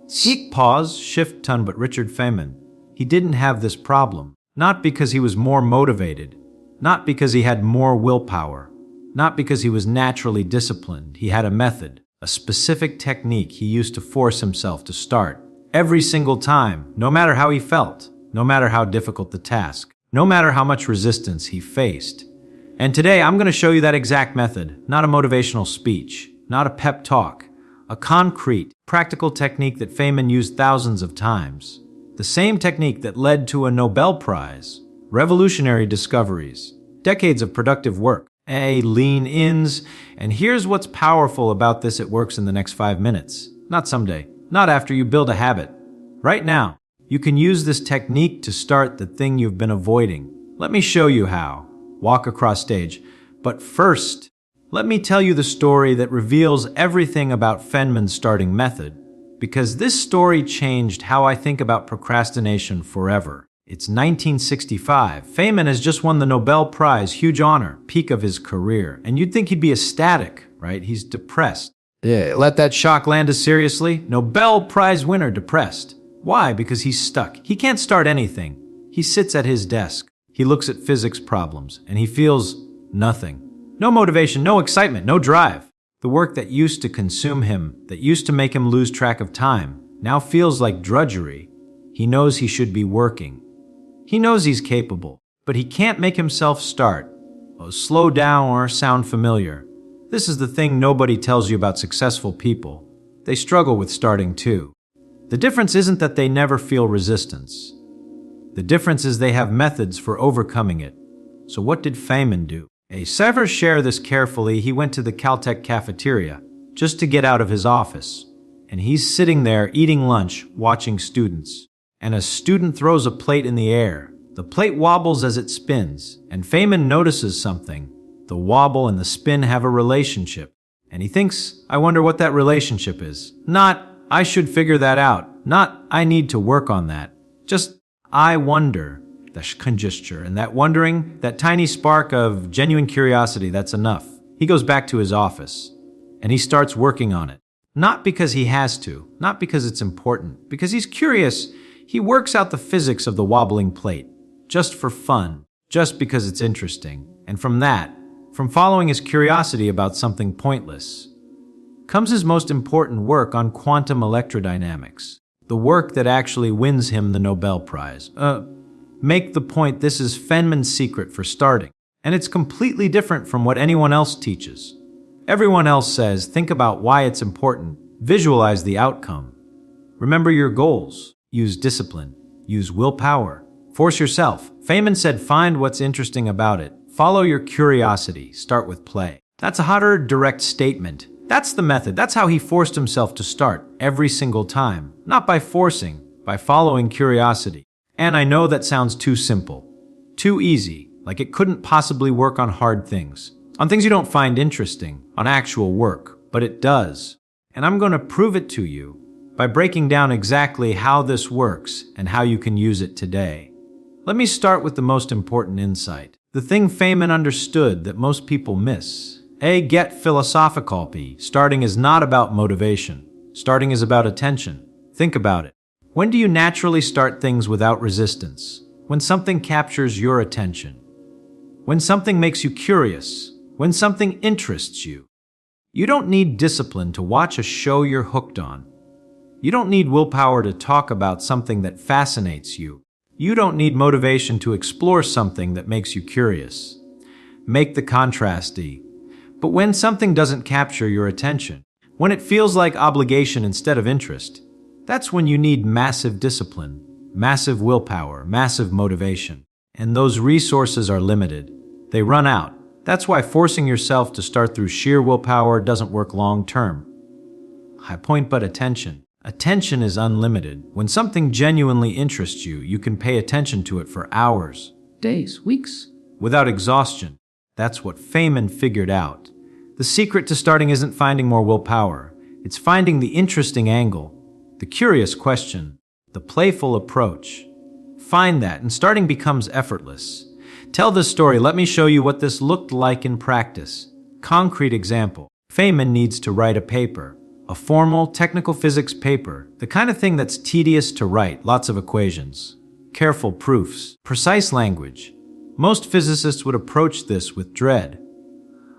Seek pause, shift ton, but Richard Feynman, he didn't have this problem. Not because he was more motivated, not because he had more willpower, not because he was naturally disciplined. He had a method, a specific technique he used to force himself to start. Every single time, no matter how he felt, no matter how difficult the task, no matter how much resistance he faced. And today I'm going to show you that exact method, not a motivational speech, not a pep talk, a concrete, practical technique that Feynman used thousands of times. The same technique that led to a Nobel Prize, revolutionary discoveries, decades of productive work, lean-ins. And here's what's powerful about this: it works in the next 5 minutes. Not someday, not after you build a habit. Right now, you can use this technique to start the thing you've been avoiding. Let me show you how. Walk across stage. But first, let me tell you the story that reveals everything about Feynman's starting method, because this story changed how I think about procrastination forever. It's 1965. Feynman has just won the Nobel Prize, huge honor, peak of his career. And you'd think he'd be ecstatic, right? He's depressed. Yeah, let that shock land us seriously. Nobel Prize winner depressed. Why? Because he's stuck. He can't start anything. He sits at his desk. He looks at physics problems, and he feels nothing. No motivation, no excitement, no drive. The work that used to consume him, that used to make him lose track of time, now feels like drudgery. He knows he should be working. He knows he's capable, but he can't make himself start. Slow down or sound familiar. This is the thing nobody tells you about successful people. They struggle with starting too. The difference isn't that they never feel resistance. The difference is they have methods for overcoming it. So what did Feynman do? Sever share this carefully. He went to the Caltech cafeteria just to get out of his office. And he's sitting there eating lunch, watching students. And a student throws a plate in the air. The plate wobbles as it spins, and Feynman notices something. The wobble and the spin have a relationship. And he thinks, I wonder what that relationship is. Not, I should figure that out. Not, I need to work on that. Just, I wonder. The conjecture, and that wondering, that tiny spark of genuine curiosity, that's enough. He goes back to his office, and he starts working on it. Not because he has to, not because it's important, because he's curious. He works out the physics of the wobbling plate, just for fun, just because it's interesting. And from that, from following his curiosity about something pointless, comes his most important work on quantum electrodynamics, the work that actually wins him the Nobel Prize. Make the point this is Feynman's secret for starting, and it's completely different from what anyone else teaches. Everyone else says, think about why it's important, visualize the outcome. Remember your goals, use discipline, use willpower, force yourself. Feynman said find what's interesting about it, follow your curiosity, start with play. That's a hotter, direct statement. That's the method, that's how he forced himself to start every single time. Not by forcing, by following curiosity. And I know that sounds too simple, too easy, like it couldn't possibly work on hard things, on things you don't find interesting, on actual work, but it does. And I'm going to prove it to you by breaking down exactly how this works and how you can use it today. Let me start with the most important insight, the thing Feynman understood that most people miss. Get philosophical. B. Starting is not about motivation. Starting is about attention. Think about it. When do you naturally start things without resistance? When something captures your attention. When something makes you curious. When something interests you. You don't need discipline to watch a show you're hooked on. You don't need willpower to talk about something that fascinates you. You don't need motivation to explore something that makes you curious. Make the contrast. But when something doesn't capture your attention, when it feels like obligation instead of interest, that's when you need massive discipline, massive willpower, massive motivation. And those resources are limited. They run out. That's why forcing yourself to start through sheer willpower doesn't work long term. High point, but attention. Attention is unlimited. When something genuinely interests you, you can pay attention to it for hours, days, weeks, without exhaustion. That's what Feynman figured out. The secret to starting isn't finding more willpower. It's finding the interesting angle, the curious question, the playful approach. Find that, and starting becomes effortless. Tell this story. Let me show you what this looked like in practice. Concrete example. Feynman needs to write a paper. A formal, technical physics paper. The kind of thing that's tedious to write. Lots of equations. Careful proofs. Precise language. Most physicists would approach this with dread.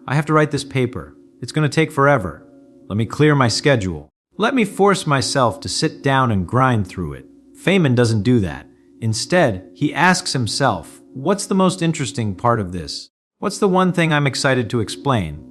I have to write this paper. It's going to take forever. Let me clear my schedule. Let me force myself to sit down and grind through it. Feynman doesn't do that. Instead, he asks himself, what's the most interesting part of this? What's the one thing I'm excited to explain?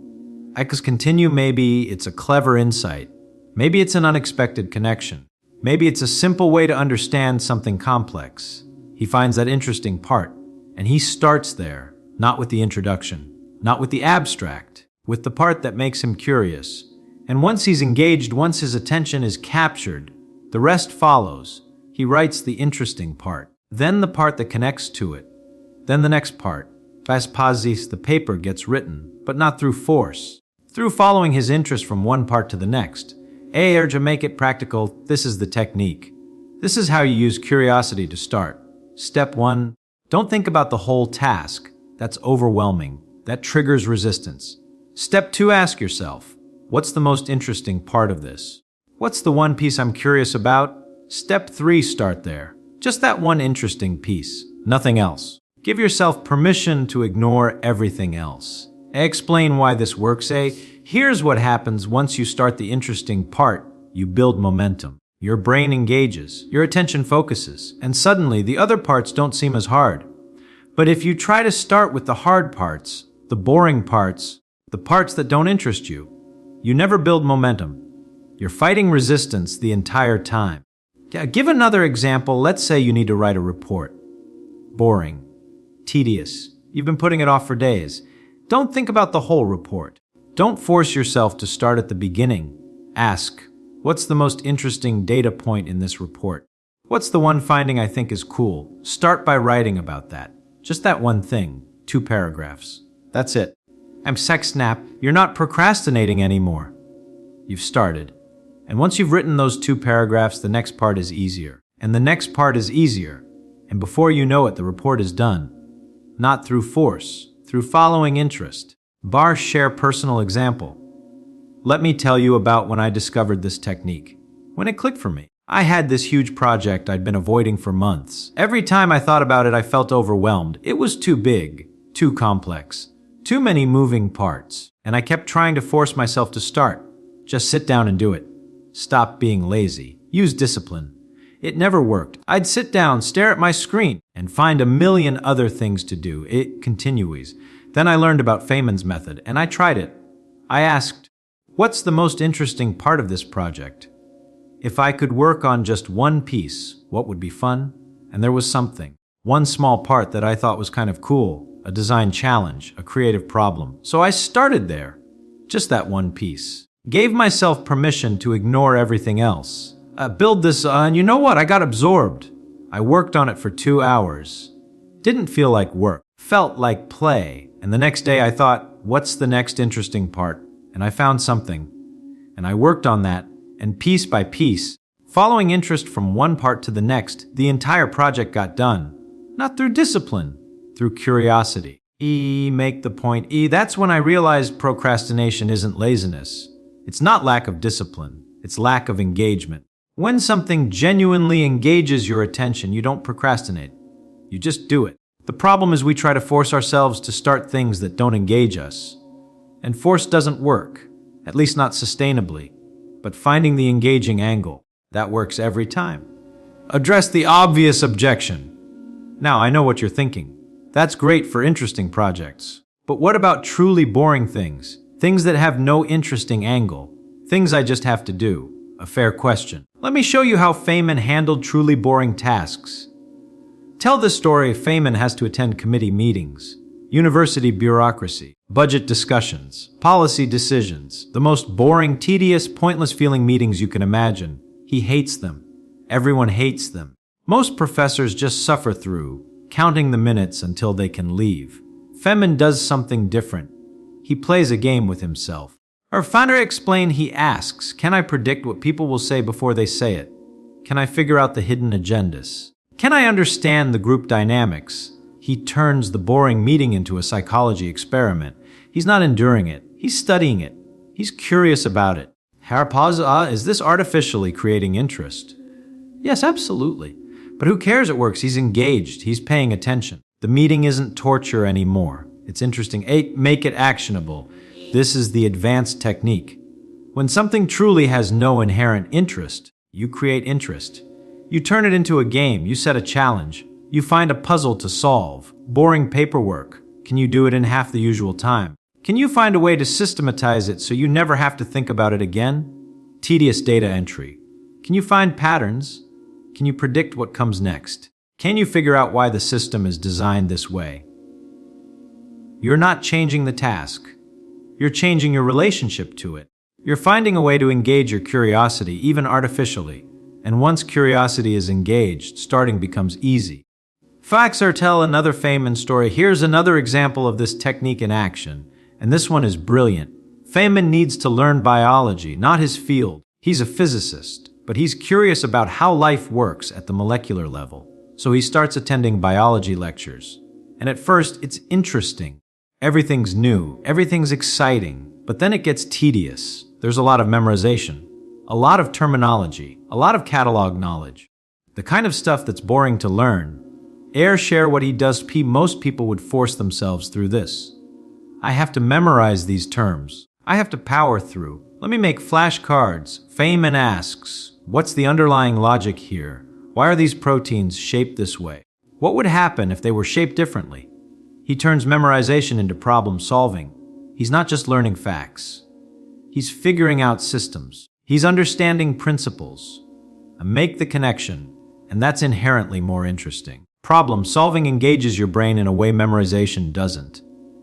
I could continue. Maybe it's a clever insight. Maybe it's an unexpected connection. Maybe it's a simple way to understand something complex. He finds that interesting part, and he starts there, not with the introduction, not with the abstract, with the part that makes him curious. And once he's engaged, once his attention is captured, the rest follows. He writes the interesting part, then the part that connects to it, then the next part. Fast pauses, the paper gets written, but not through force, through following his interest from one part to the next. To make it practical, this is the technique. This is how you use curiosity to start. Step 1. Don't think about the whole task. That's overwhelming. That triggers resistance. Step 2. Ask yourself, what's the most interesting part of this? What's the one piece I'm curious about? Step 3. Start there. Just that one interesting piece. Nothing else. Give yourself permission to ignore everything else. Explain why this works. Here's what happens once you start the interesting part. You build momentum. Your brain engages, your attention focuses, and suddenly the other parts don't seem as hard. But if you try to start with the hard parts, the boring parts, the parts that don't interest you, you never build momentum. You're fighting resistance the entire time. Give another example. Let's say you need to write a report. Boring. Tedious. You've been putting it off for days. Don't think about the whole report. Don't force yourself to start at the beginning. Ask, what's the most interesting data point in this report? What's the one finding I think is cool? Start by writing about that. Just that one thing. 2 paragraphs. That's it. I'm snap. You're not procrastinating anymore. You've started. And once you've written those 2 paragraphs, the next part is easier. And the next part is easier. And before you know it, the report is done. Not through force, through following interest. Share personal example. Let me tell you about when I discovered this technique. When it clicked for me. I had this huge project I'd been avoiding for months. Every time I thought about it, I felt overwhelmed. It was too big, too complex, too many moving parts. And I kept trying to force myself to start. Just sit down and do it. Stop being lazy. Use discipline. It never worked. I'd sit down, stare at my screen, and find a million other things to do. It continues. Then I learned about Feynman's method, and I tried it. I asked, what's the most interesting part of this project? If I could work on just one piece, what would be fun? And there was something. One small part that I thought was kind of cool. A design challenge, a creative problem. So I started there. Just that one piece. Gave myself permission to ignore everything else. Build this, and you know what? I got absorbed. I worked on it for 2 hours. Didn't feel like work. Felt like play. And the next day I thought, what's the next interesting part? And I found something. And I worked on that. And piece by piece, following interest from one part to the next, the entire project got done. Not through discipline, through curiosity. Make the point. That's when I realized procrastination isn't laziness. It's not lack of discipline. It's lack of engagement. When something genuinely engages your attention, you don't procrastinate. You just do it. The problem is we try to force ourselves to start things that don't engage us. And force doesn't work, at least not sustainably. But finding the engaging angle, that works every time. Address the obvious objection. Now, I know what you're thinking. That's great for interesting projects. But what about truly boring things? Things that have no interesting angle? Things I just have to do? A fair question. Let me show you how Feynman handled truly boring tasks. Tell this story. Feynman has to attend committee meetings, university bureaucracy, budget discussions, policy decisions, the most boring, tedious, pointless feeling meetings you can imagine. He hates them. Everyone hates them. Most professors just suffer through, counting the minutes until they can leave. Feynman does something different. He plays a game with himself. Our founder explained, he asks, can I predict what people will say before they say it? Can I figure out the hidden agendas? Can I understand the group dynamics? He turns the boring meeting into a psychology experiment. He's not enduring it. He's studying it. He's curious about it. Is this artificially creating interest? Yes, absolutely. But who cares it works? He's engaged. He's paying attention. The meeting isn't torture anymore. It's interesting. 8. Make it actionable. This is the advanced technique. When something truly has no inherent interest, you create interest. You turn it into a game. You set a challenge. You find a puzzle to solve. Boring paperwork. Can you do it in half the usual time? Can you find a way to systematize it so you never have to think about it again? Tedious data entry. Can you find patterns? Can you predict what comes next? Can you figure out why the system is designed this way? You're not changing the task. You're changing your relationship to it. You're finding a way to engage your curiosity, even artificially. And once curiosity is engaged, starting becomes easy. Tell another Feynman story. Here's another example of this technique in action. And this one is brilliant. Feynman needs to learn biology, not his field. He's a physicist, but he's curious about how life works at the molecular level. So he starts attending biology lectures. And at first, it's interesting. Everything's new, everything's exciting, but then it gets tedious. There's a lot of memorization, a lot of terminology, a lot of catalog knowledge. The kind of stuff that's boring to learn. Share what he does. Most people would force themselves through this. I have to memorize these terms. I have to power through. Let me make flashcards. Feynman asks, what's the underlying logic here? Why are these proteins shaped this way? What would happen if they were shaped differently? He turns memorization into problem solving. He's not just learning facts. He's figuring out systems. He's understanding principles. Make the connection, and that's inherently more interesting. Problem solving engages your brain in a way memorization doesn't.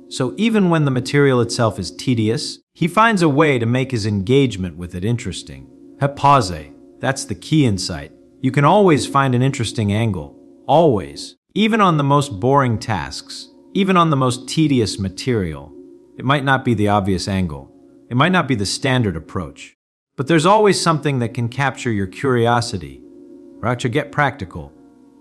So even when the material itself is tedious, he finds a way to make his engagement with it interesting. Pause. That's the key insight. You can always find an interesting angle. Always. Even on the most boring tasks. Even on the most tedious material. It might not be the obvious angle. It might not be the standard approach. But there's always something that can capture your curiosity. Racha, get practical.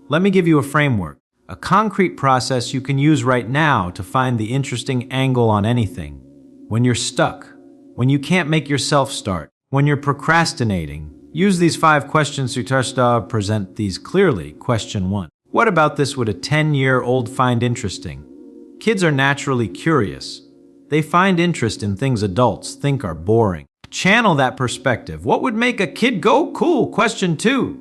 Let me give you a framework. A concrete process you can use right now to find the interesting angle on anything. When you're stuck, when you can't make yourself start, when you're procrastinating, use these 5 questions to present these clearly. Question 1. What about this would a 10-year-old find interesting? Kids are naturally curious. They find interest in things adults think are boring. Channel that perspective. What would make a kid go cool? Question 2.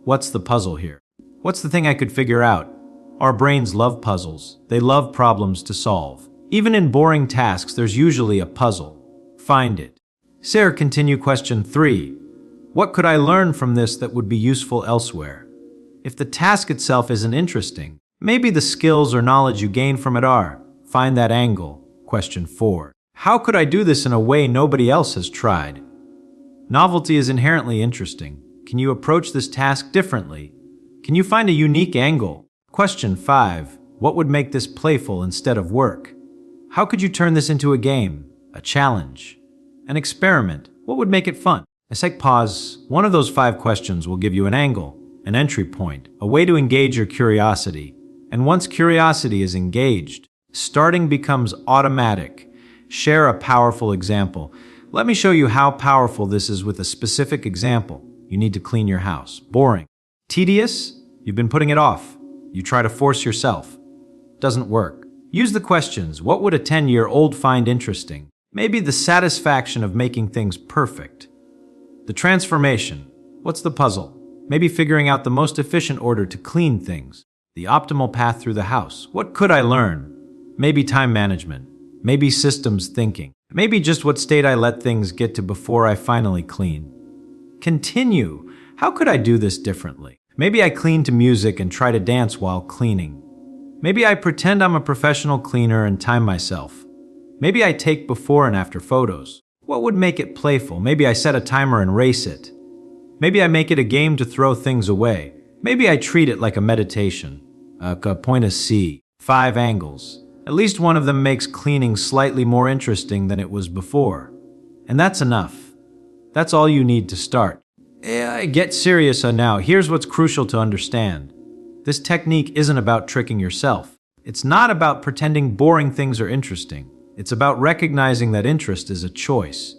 What's the puzzle here? What's the thing I could figure out? Our brains love puzzles. They love problems to solve. Even in boring tasks, there's usually a puzzle. Find it. Sarah, continue. Question 3. What could I learn from this that would be useful elsewhere? If the task itself isn't interesting, maybe the skills or knowledge you gain from it are. Find that angle. Question 4. How could I do this in a way nobody else has tried? Novelty is inherently interesting. Can you approach this task differently? Can you find a unique angle? Question 5. What would make this playful instead of work? How could you turn this into a game, a challenge, an experiment? What would make it fun? Pause. One of those 5 questions will give you an angle, an entry point, a way to engage your curiosity. And once curiosity is engaged, starting becomes automatic. Share a powerful example. Let me show you how powerful this is with a specific example. You need to clean your house. Boring. Tedious? You've been putting it off. You try to force yourself. Doesn't work. Use the questions. What would a 10-year-old find interesting? Maybe the satisfaction of making things perfect. The transformation. What's the puzzle? Maybe figuring out the most efficient order to clean things. The optimal path through the house. What could I learn? Maybe time management. Maybe systems thinking. Maybe just what state I let things get to before I finally clean. Continue. How could I do this differently? Maybe I clean to music and try to dance while cleaning. Maybe I pretend I'm a professional cleaner and time myself. Maybe I take before and after photos. What would make it playful? Maybe I set a timer and race it. Maybe I make it a game to throw things away. Maybe I treat it like a meditation. Point of C. 5 angles. At least one of them makes cleaning slightly more interesting than it was before. And that's enough. That's all you need to start. Get serious now. Here's what's crucial to understand. This technique isn't about tricking yourself. It's not about pretending boring things are interesting. It's about recognizing that interest is a choice.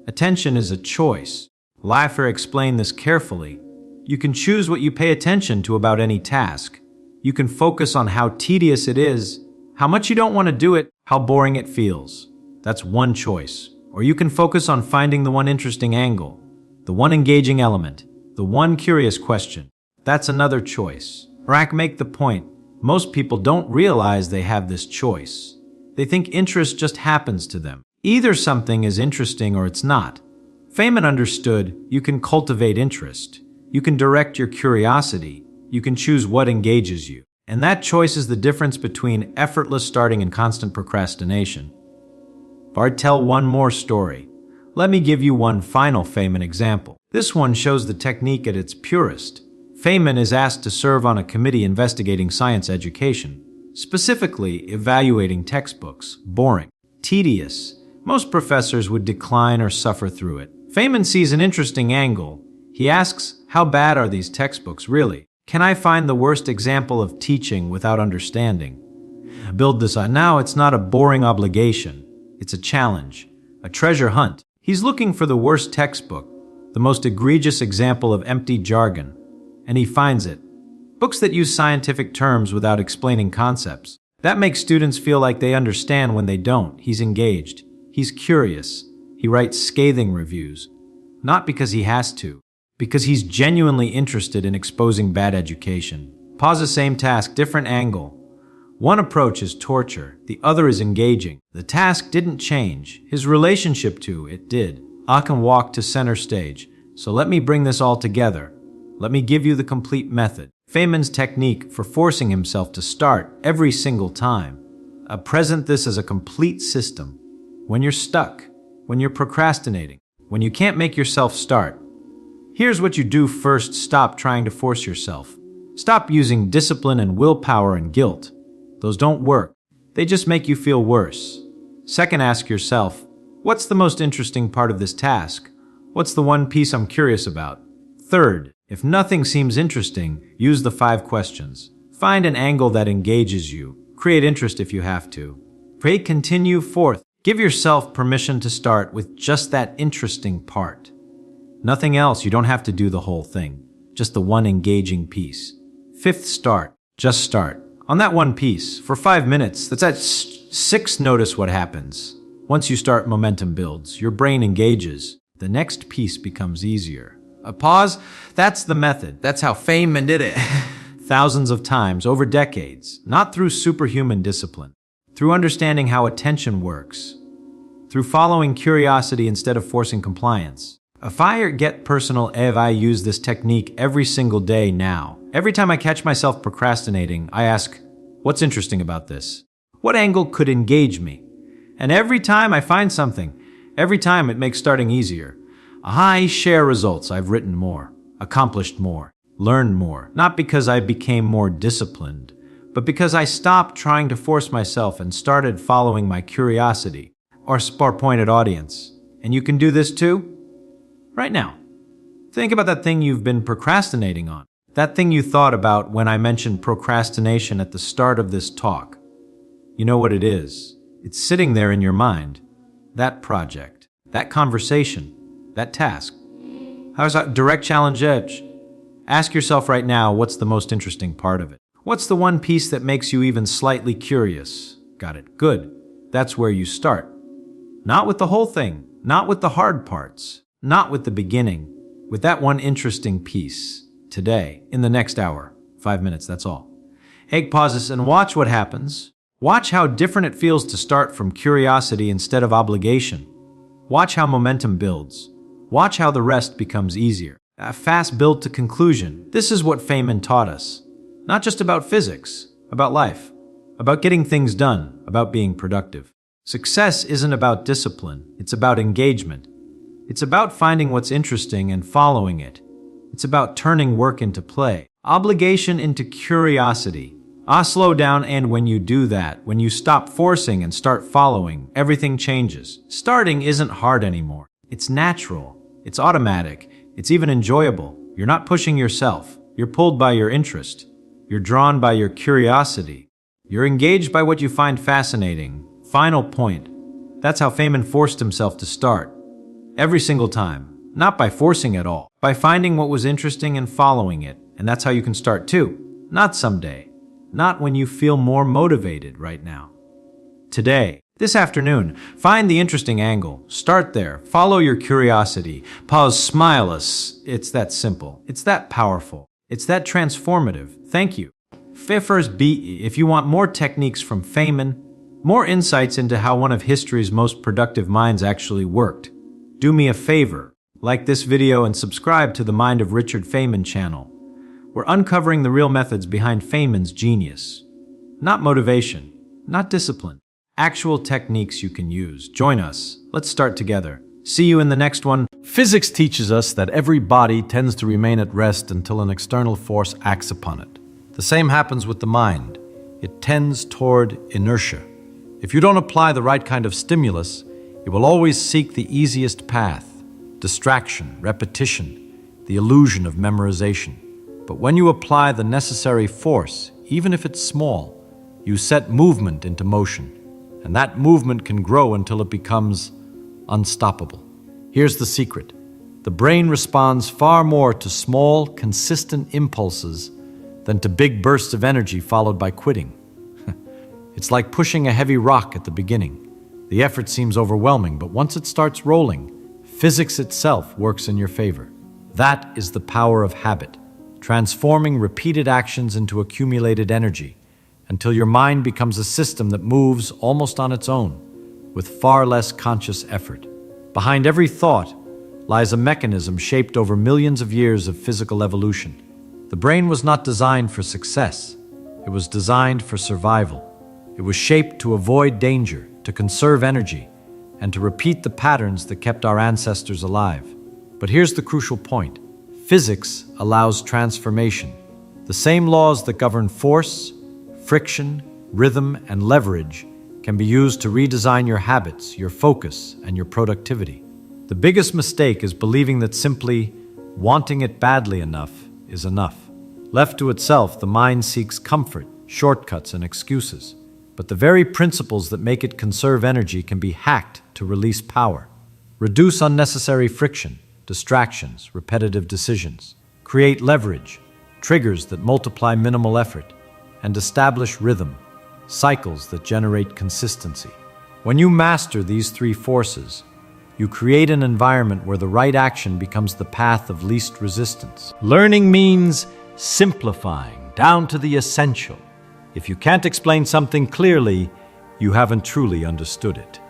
Attention is a choice. Leifer explained this carefully. You can choose what you pay attention to about any task. You can focus on how tedious it is, how much you don't want to do it, how boring it feels. That's one choice. Or you can focus on finding the one interesting angle, the one engaging element, the one curious question. That's another choice. Rack make the point. Most people don't realize they have this choice. They think interest just happens to them. Either something is interesting or it's not. Feynman understood you can cultivate interest. You can direct your curiosity. You can choose what engages you. And that choice is the difference between effortless starting and constant procrastination. Bard, tell one more story. Let me give you one final Feynman example. This one shows the technique at its purest. Feynman is asked to serve on a committee investigating science education, specifically evaluating textbooks. Boring. Tedious. Most professors would decline or suffer through it. Feynman sees an interesting angle. He asks, how bad are these textbooks really? Can I find the worst example of teaching without understanding? Build this on. Now it's not a boring obligation. It's a challenge, a treasure hunt. He's looking for the worst textbook, the most egregious example of empty jargon, and he finds it. Books that use scientific terms without explaining concepts. That makes students feel like they understand when they don't. He's engaged. He's curious. He writes scathing reviews. Not because he has to, because he's genuinely interested in exposing bad education. Pause the same task, different angle. One approach is torture, the other is engaging. The task didn't change. His relationship to it did. I can walk to center stage. So let me bring this all together. Let me give you the complete method. Feynman's technique for forcing himself to start every single time. Present this as a complete system. When you're stuck, when you're procrastinating, when you can't make yourself start. Here's what you do first. Stop trying to force yourself. Stop using discipline and willpower and guilt. Those don't work. They just make you feel worse. Second, ask yourself, what's the most interesting part of this task? What's the one piece I'm curious about? Third, if nothing seems interesting, use the 5 questions. Find an angle that engages you. Create interest if you have to. Pray, continue. Fourth, give yourself permission to start with just that interesting part. Nothing else. You don't have to do the whole thing. Just the one engaging piece. Fifth, start. Just start. On that one piece, for 5 minutes, that's at 6, notice what happens. Once you start, momentum builds. Your brain engages. The next piece becomes easier. A pause, that's the method. That's how Feynman did it. Thousands of times, over decades. Not through superhuman discipline. Through understanding how attention works. Through following curiosity instead of forcing compliance. If I get personal, I use this technique every single day now. Every time I catch myself procrastinating, I ask, what's interesting about this? What angle could engage me? And every time I find something, every time it makes starting easier. I share results. I've written more, accomplished more, learned more. Not because I became more disciplined, but because I stopped trying to force myself and started following my curiosity or pointed audience. And you can do this too? Right now. Think about that thing you've been procrastinating on. That thing you thought about when I mentioned procrastination at the start of this talk. You know what it is. It's sitting there in your mind. That project, that conversation, that task. How's that direct challenge edge? Ask yourself right now, what's the most interesting part of it? What's the one piece that makes you even slightly curious? Got it. Good. That's where you start. Not with the whole thing, not with the hard parts, not with the beginning, with that one interesting piece. Today, in the next hour, 5 minutes, that's all. Pause this and watch what happens. Watch how different it feels to start from curiosity instead of obligation. Watch how momentum builds. Watch how the rest becomes easier. A fast build to conclusion. This is what Feynman taught us. Not just about physics, about life, about getting things done, about being productive. Success isn't about discipline, it's about engagement. It's about finding what's interesting and following it. It's about turning work into play, obligation into curiosity. Slow down, and when you do that, when you stop forcing and start following, everything changes. Starting isn't hard anymore. It's natural. It's automatic. It's even enjoyable. You're not pushing yourself. You're pulled by your interest. You're drawn by your curiosity. You're engaged by what you find fascinating. Final point. That's how Feynman forced himself to start. Every single time. Not by forcing at all. By finding what was interesting and following it. And that's how you can start too. Not someday. Not when you feel more motivated right now. Today. This afternoon. Find the interesting angle. Start there. Follow your curiosity. Pause. Smile us. It's that simple. It's that powerful. It's that transformative. Thank you. First, if you want more techniques from Feynman, more insights into how one of history's most productive minds actually worked, do me a favor. Like this video and subscribe to the Mind of Richard Feynman channel. We're uncovering the real methods behind Feynman's genius. Not motivation, not discipline. Actual techniques you can use. Join us. Let's start together. See you in the next one. Physics teaches us that every body tends to remain at rest until an external force acts upon it. The same happens with the mind. It tends toward inertia. If you don't apply the right kind of stimulus, it will always seek the easiest path. Distraction, repetition, the illusion of memorization. But when you apply the necessary force, even if it's small, you set movement into motion, and that movement can grow until it becomes unstoppable. Here's the secret. The brain responds far more to small, consistent impulses than to big bursts of energy followed by quitting. It's like pushing a heavy rock at the beginning. The effort seems overwhelming, but once it starts rolling, physics itself works in your favor. That is the power of habit, transforming repeated actions into accumulated energy until your mind becomes a system that moves almost on its own, with far less conscious effort. Behind every thought lies a mechanism shaped over millions of years of physical evolution. The brain was not designed for success. It was designed for survival. It was shaped to avoid danger, to conserve energy, and to repeat the patterns that kept our ancestors alive. But here's the crucial point. Physics allows transformation. The same laws that govern force, friction, rhythm, and leverage can be used to redesign your habits, your focus, and your productivity. The biggest mistake is believing that simply wanting it badly enough is enough. Left to itself, the mind seeks comfort, shortcuts, and excuses. But the very principles that make it conserve energy can be hacked to release power. Reduce unnecessary friction, distractions, repetitive decisions. Create leverage, triggers that multiply minimal effort, and establish rhythm, cycles that generate consistency. When you master these three forces, you create an environment where the right action becomes the path of least resistance. Learning means simplifying down to the essential. If you can't explain something clearly, you haven't truly understood it.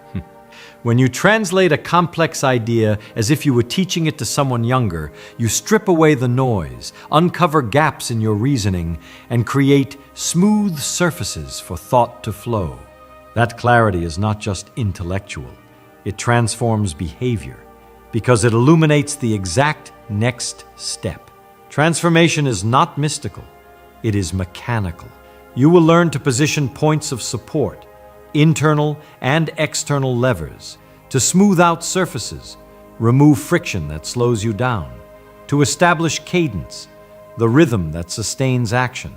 When you translate a complex idea as if you were teaching it to someone younger, you strip away the noise, uncover gaps in your reasoning, and create smooth surfaces for thought to flow. That clarity is not just intellectual. It transforms behavior because it illuminates the exact next step. Transformation is not mystical. It is mechanical. You will learn to position points of support, internal and external levers, to smooth out surfaces, remove friction that slows you down, to establish cadence, the rhythm that sustains action,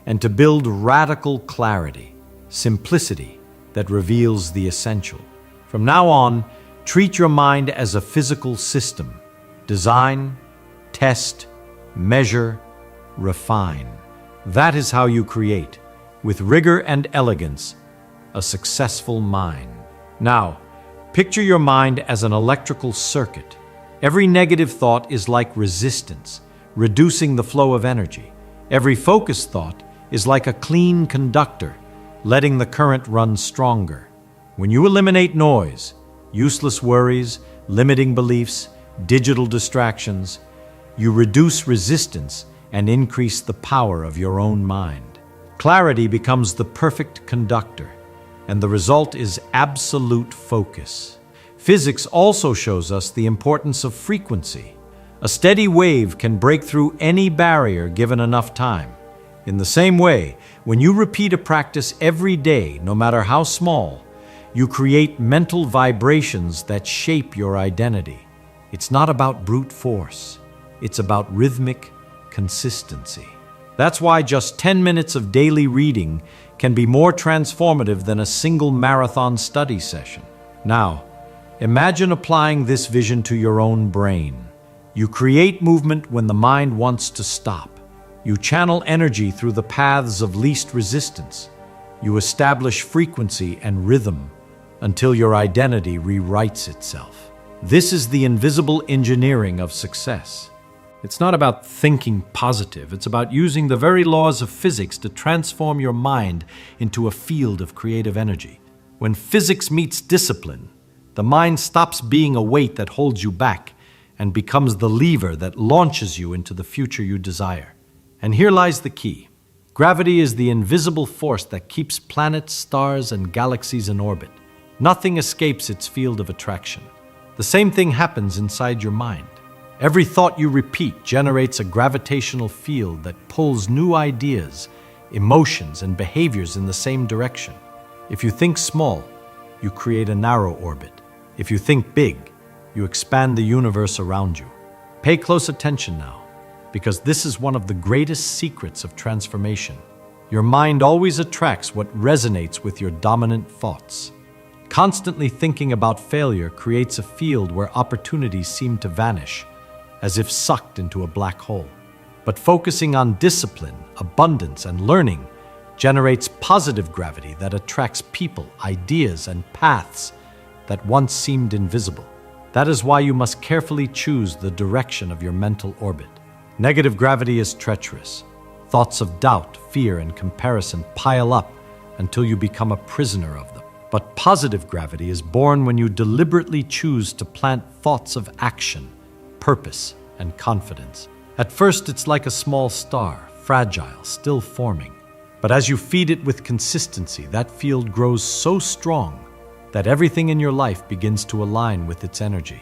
and to build radical clarity, simplicity that reveals the essential. From now on, treat your mind as a physical system. Design, test, measure, refine. That is how you create, with rigor and elegance, a successful mind. Now, picture your mind as an electrical circuit. Every negative thought is like resistance, reducing the flow of energy. Every focused thought is like a clean conductor, letting the current run stronger. When you eliminate noise, useless worries, limiting beliefs, digital distractions, you reduce resistance and increase the power of your own mind. Clarity becomes the perfect conductor, and the result is absolute focus. Physics also shows us the importance of frequency. A steady wave can break through any barrier given enough time. In the same way, when you repeat a practice every day, no matter how small, you create mental vibrations that shape your identity. It's not about brute force. It's about rhythmic consistency. That's why just 10 minutes of daily reading can be more transformative than a single marathon study session. Now, imagine applying this vision to your own brain. You create movement when the mind wants to stop. You channel energy through the paths of least resistance. You establish frequency and rhythm until your identity rewrites itself. This is the invisible engineering of success. It's not about thinking positive. It's about using the very laws of physics to transform your mind into a field of creative energy. When physics meets discipline, the mind stops being a weight that holds you back and becomes the lever that launches you into the future you desire. And here lies the key. Gravity is the invisible force that keeps planets, stars, and galaxies in orbit. Nothing escapes its field of attraction. The same thing happens inside your mind. Every thought you repeat generates a gravitational field that pulls new ideas, emotions, and behaviors in the same direction. If you think small, you create a narrow orbit. If you think big, you expand the universe around you. Pay close attention now. because this is one of the greatest secrets of transformation. Your mind always attracts what resonates with your dominant thoughts. Constantly thinking about failure creates a field where opportunities seem to vanish, as if sucked into a black hole. But focusing on discipline, abundance, and learning generates positive gravity that attracts people, ideas, and paths that once seemed invisible. That is why you must carefully choose the direction of your mental orbit. Negative gravity is treacherous. Thoughts of doubt, fear, and comparison pile up until you become a prisoner of them. But positive gravity is born when you deliberately choose to plant thoughts of action, purpose, and confidence. At first, it's like a small star, fragile, still forming. But as you feed it with consistency, that field grows so strong that everything in your life begins to align with its energy.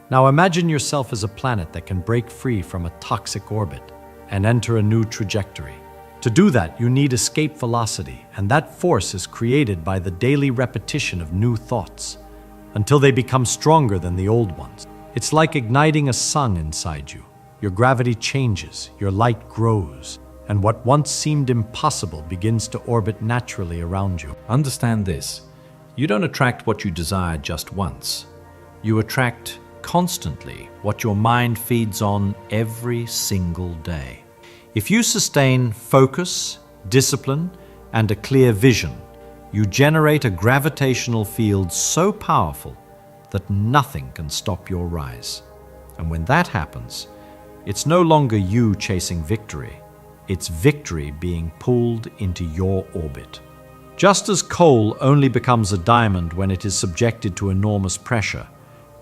Now imagine yourself as a planet that can break free from a toxic orbit and enter a new trajectory. To do that, you need escape velocity, and that force is created by the daily repetition of new thoughts until they become stronger than the old ones. It's like igniting a sun inside you. Your gravity changes, your light grows, and what once seemed impossible begins to orbit naturally around you. Understand this. You don't attract what you desire just once. You attract constantly what your mind feeds on every single day. If you sustain focus, discipline, and a clear vision, you generate a gravitational field so powerful that nothing can stop your rise. And when that happens, it's no longer you chasing victory. It's victory being pulled into your orbit. Just as coal only becomes a diamond when it is subjected to enormous pressure,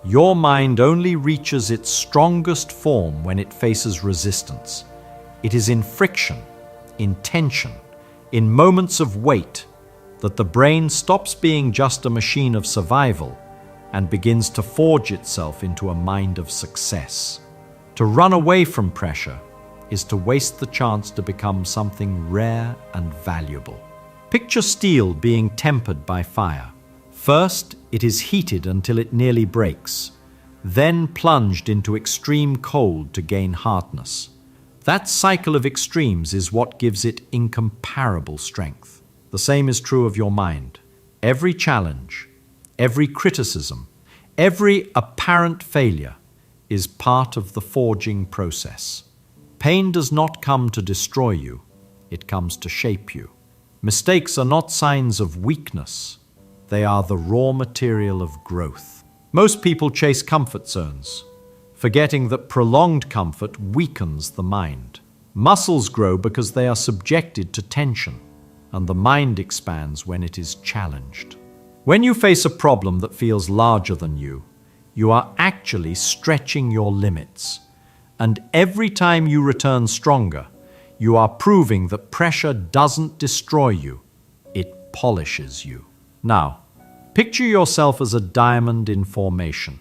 your mind only reaches its strongest form when it faces resistance. It is in friction, in tension, in moments of weight that the brain stops being just a machine of survival and begins to forge itself into a mind of success. To run away from pressure is to waste the chance to become something rare and valuable. Picture steel being tempered by fire. First, it is heated until it nearly breaks, then plunged into extreme cold to gain hardness. That cycle of extremes is what gives it incomparable strength. The same is true of your mind. Every challenge, every criticism, every apparent failure is part of the forging process. Pain does not come to destroy you, it comes to shape you. Mistakes are not signs of weakness, they are the raw material of growth. Most people chase comfort zones, forgetting that prolonged comfort weakens the mind. Muscles grow because they are subjected to tension, and the mind expands when it is challenged. When you face a problem that feels larger than you, you are actually stretching your limits. And every time you return stronger, you are proving that pressure doesn't destroy you, it polishes you. Now, picture yourself as a diamond in formation.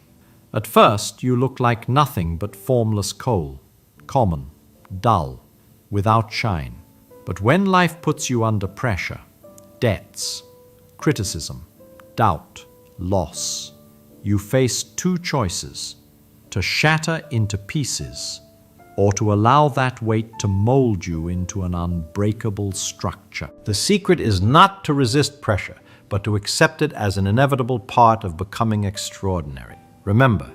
At first, you look like nothing but formless coal, common, dull, without shine. But when life puts you under pressure, debts, criticism, doubt, loss, you face two choices: to shatter into pieces, or to allow that weight to mold you into an unbreakable structure. The secret is not to resist pressure, but to accept it as an inevitable part of becoming extraordinary. Remember,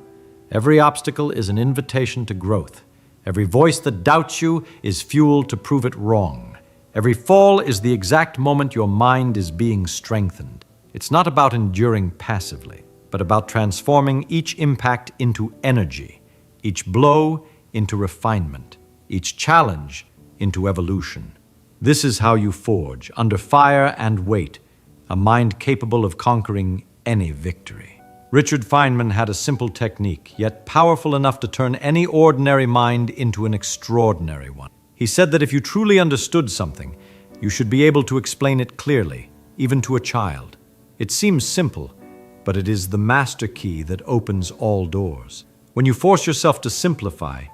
every obstacle is an invitation to growth. Every voice that doubts you is fuel to prove it wrong. Every fall is the exact moment your mind is being strengthened. It's not about enduring passively, but about transforming each impact into energy, each blow into refinement, each challenge into evolution. This is how you forge, under fire and weight, a mind capable of conquering any victory. Richard Feynman had a simple technique, yet powerful enough to turn any ordinary mind into an extraordinary one. He said that if you truly understood something, you should be able to explain it clearly, even to a child. It seems simple, but it is the master key that opens all doors. When you force yourself to simplify,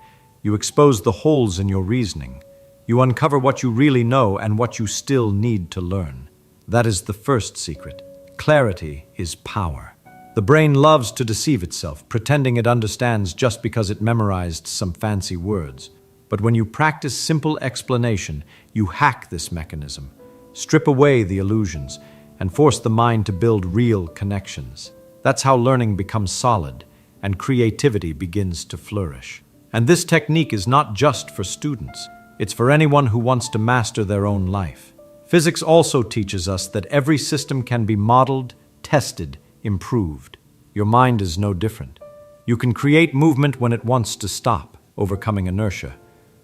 you expose the holes in your reasoning. You uncover what you really know and what you still need to learn. That is the first secret. Clarity is power. The brain loves to deceive itself, pretending it understands just because it memorized some fancy words. But when you practice simple explanation, you hack this mechanism, strip away the illusions, and force the mind to build real connections. That's how learning becomes solid and creativity begins to flourish. And this technique is not just for students. It's for anyone who wants to master their own life. Physics also teaches us that every system can be modeled, tested, improved. Your mind is no different. You can create movement when it wants to stop, overcoming inertia.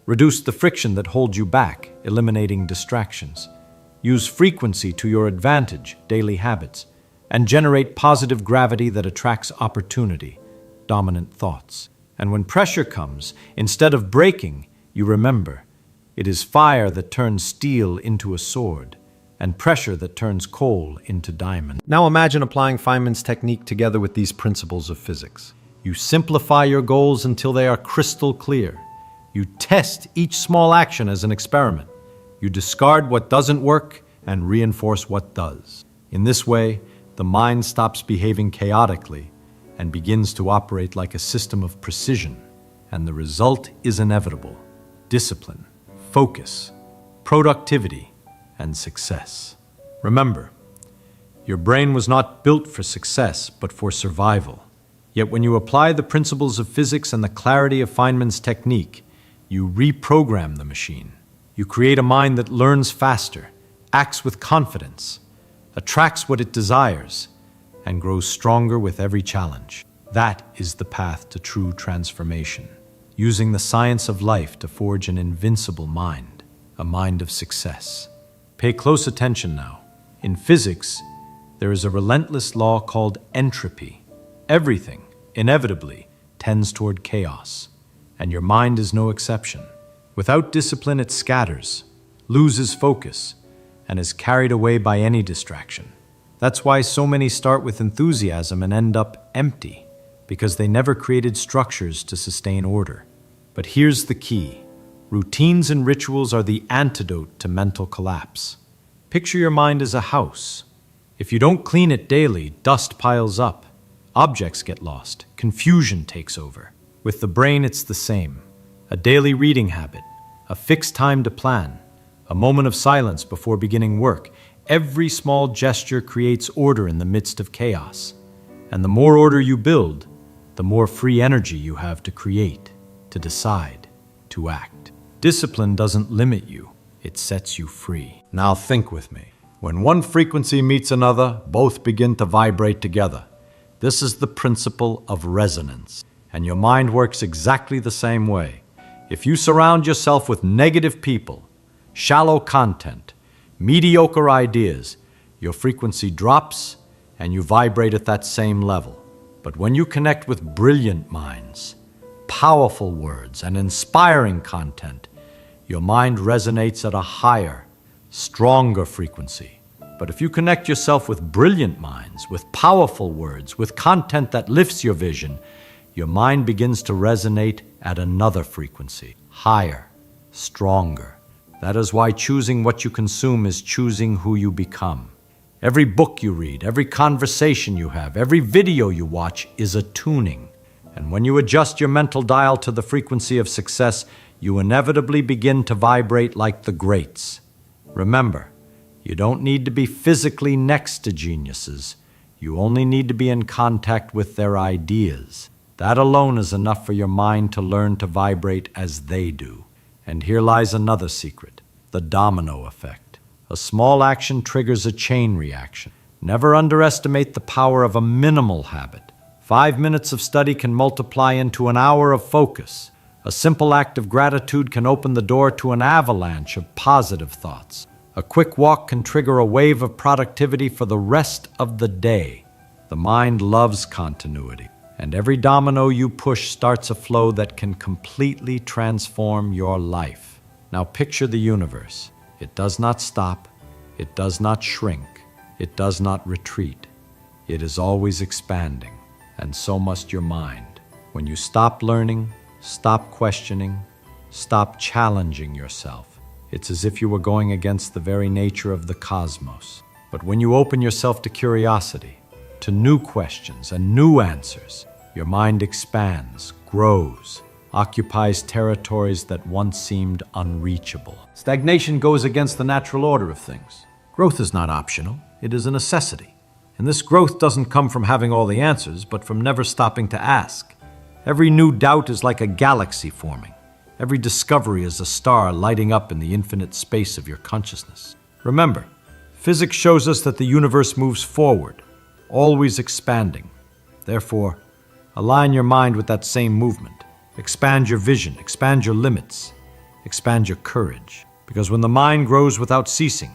Reduce the friction that holds you back, eliminating distractions. Use frequency to your advantage, daily habits, and generate positive gravity that attracts opportunity, dominant thoughts. And when pressure comes, instead of breaking, you remember, it is fire that turns steel into a sword, and pressure that turns coal into diamond. Now imagine applying Feynman's technique together with these principles of physics. You simplify your goals until they are crystal clear. You test each small action as an experiment. You discard what doesn't work and reinforce what does. In this way, the mind stops behaving chaotically and begins to operate like a system of precision. And the result is inevitable: discipline, focus, productivity, and success. Remember, your brain was not built for success, but for survival. Yet when you apply the principles of physics and the clarity of Feynman's technique, you reprogram the machine. You create a mind that learns faster, acts with confidence, attracts what it desires, and grows stronger with every challenge. That is the path to true transformation, using the science of life to forge an invincible mind, a mind of success. Pay close attention now. In physics, there is a relentless law called entropy. Everything, inevitably, tends toward chaos, and your mind is no exception. Without discipline, it scatters, loses focus, and is carried away by any distraction. That's why so many start with enthusiasm and end up empty, because they never created structures to sustain order. But here's the key. Routines and rituals are the antidote to mental collapse. Picture your mind as a house. If you don't clean it daily, dust piles up, objects get lost, confusion takes over. With the brain, it's the same. A daily reading habit, a fixed time to plan, a moment of silence before beginning work. Every small gesture creates order in the midst of chaos. And the more order you build, the more free energy you have to create, to decide, to act. Discipline doesn't limit you, it sets you free. Now think with me. When one frequency meets another, both begin to vibrate together. This is the principle of resonance, and your mind works exactly the same way. If you surround yourself with negative people, shallow content, mediocre ideas, your frequency drops and you vibrate at that same level. But when you connect with brilliant minds, powerful words, and inspiring content, your mind resonates at a higher, stronger frequency. But if you connect yourself with brilliant minds, with powerful words, with content that lifts your vision, your mind begins to resonate at another frequency, higher, stronger. That is why choosing what you consume is choosing who you become. Every book you read, every conversation you have, every video you watch is a tuning. And when you adjust your mental dial to the frequency of success, you inevitably begin to vibrate like the greats. Remember, you don't need to be physically next to geniuses. You only need to be in contact with their ideas. That alone is enough for your mind to learn to vibrate as they do. And here lies another secret, the domino effect. A small action triggers a chain reaction. Never underestimate the power of a minimal habit. 5 minutes of study can multiply into an hour of focus. A simple act of gratitude can open the door to an avalanche of positive thoughts. A quick walk can trigger a wave of productivity for the rest of the day. The mind loves continuity, and every domino you push starts a flow that can completely transform your life. Now picture the universe. It does not stop, it does not shrink, it does not retreat. It is always expanding, and so must your mind. When you stop learning, stop questioning, stop challenging yourself, it's as if you were going against the very nature of the cosmos. But when you open yourself to curiosity, to new questions and new answers, your mind expands, grows, occupies territories that once seemed unreachable. Stagnation goes against the natural order of things. Growth is not optional, it is a necessity. And this growth doesn't come from having all the answers, but from never stopping to ask. Every new doubt is like a galaxy forming. Every discovery is a star lighting up in the infinite space of your consciousness. Remember, physics shows us that the universe moves forward, always expanding. Therefore, align your mind with that same movement. Expand your vision, expand your limits, expand your courage. Because when the mind grows without ceasing,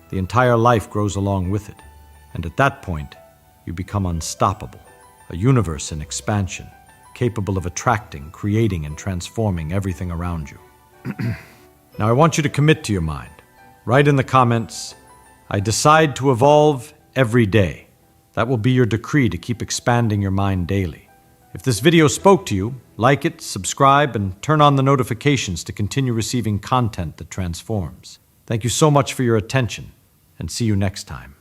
the entire life grows along with it. And at that point, you become unstoppable, a universe in expansion, capable of attracting, creating, and transforming everything around you. Now I want you to commit to your mind. Write in the comments, "I decide to evolve every day." That will be your decree to keep expanding your mind daily. If this video spoke to you, like it, subscribe, and turn on the notifications to continue receiving content that transforms. Thank you so much for your attention, and see you next time.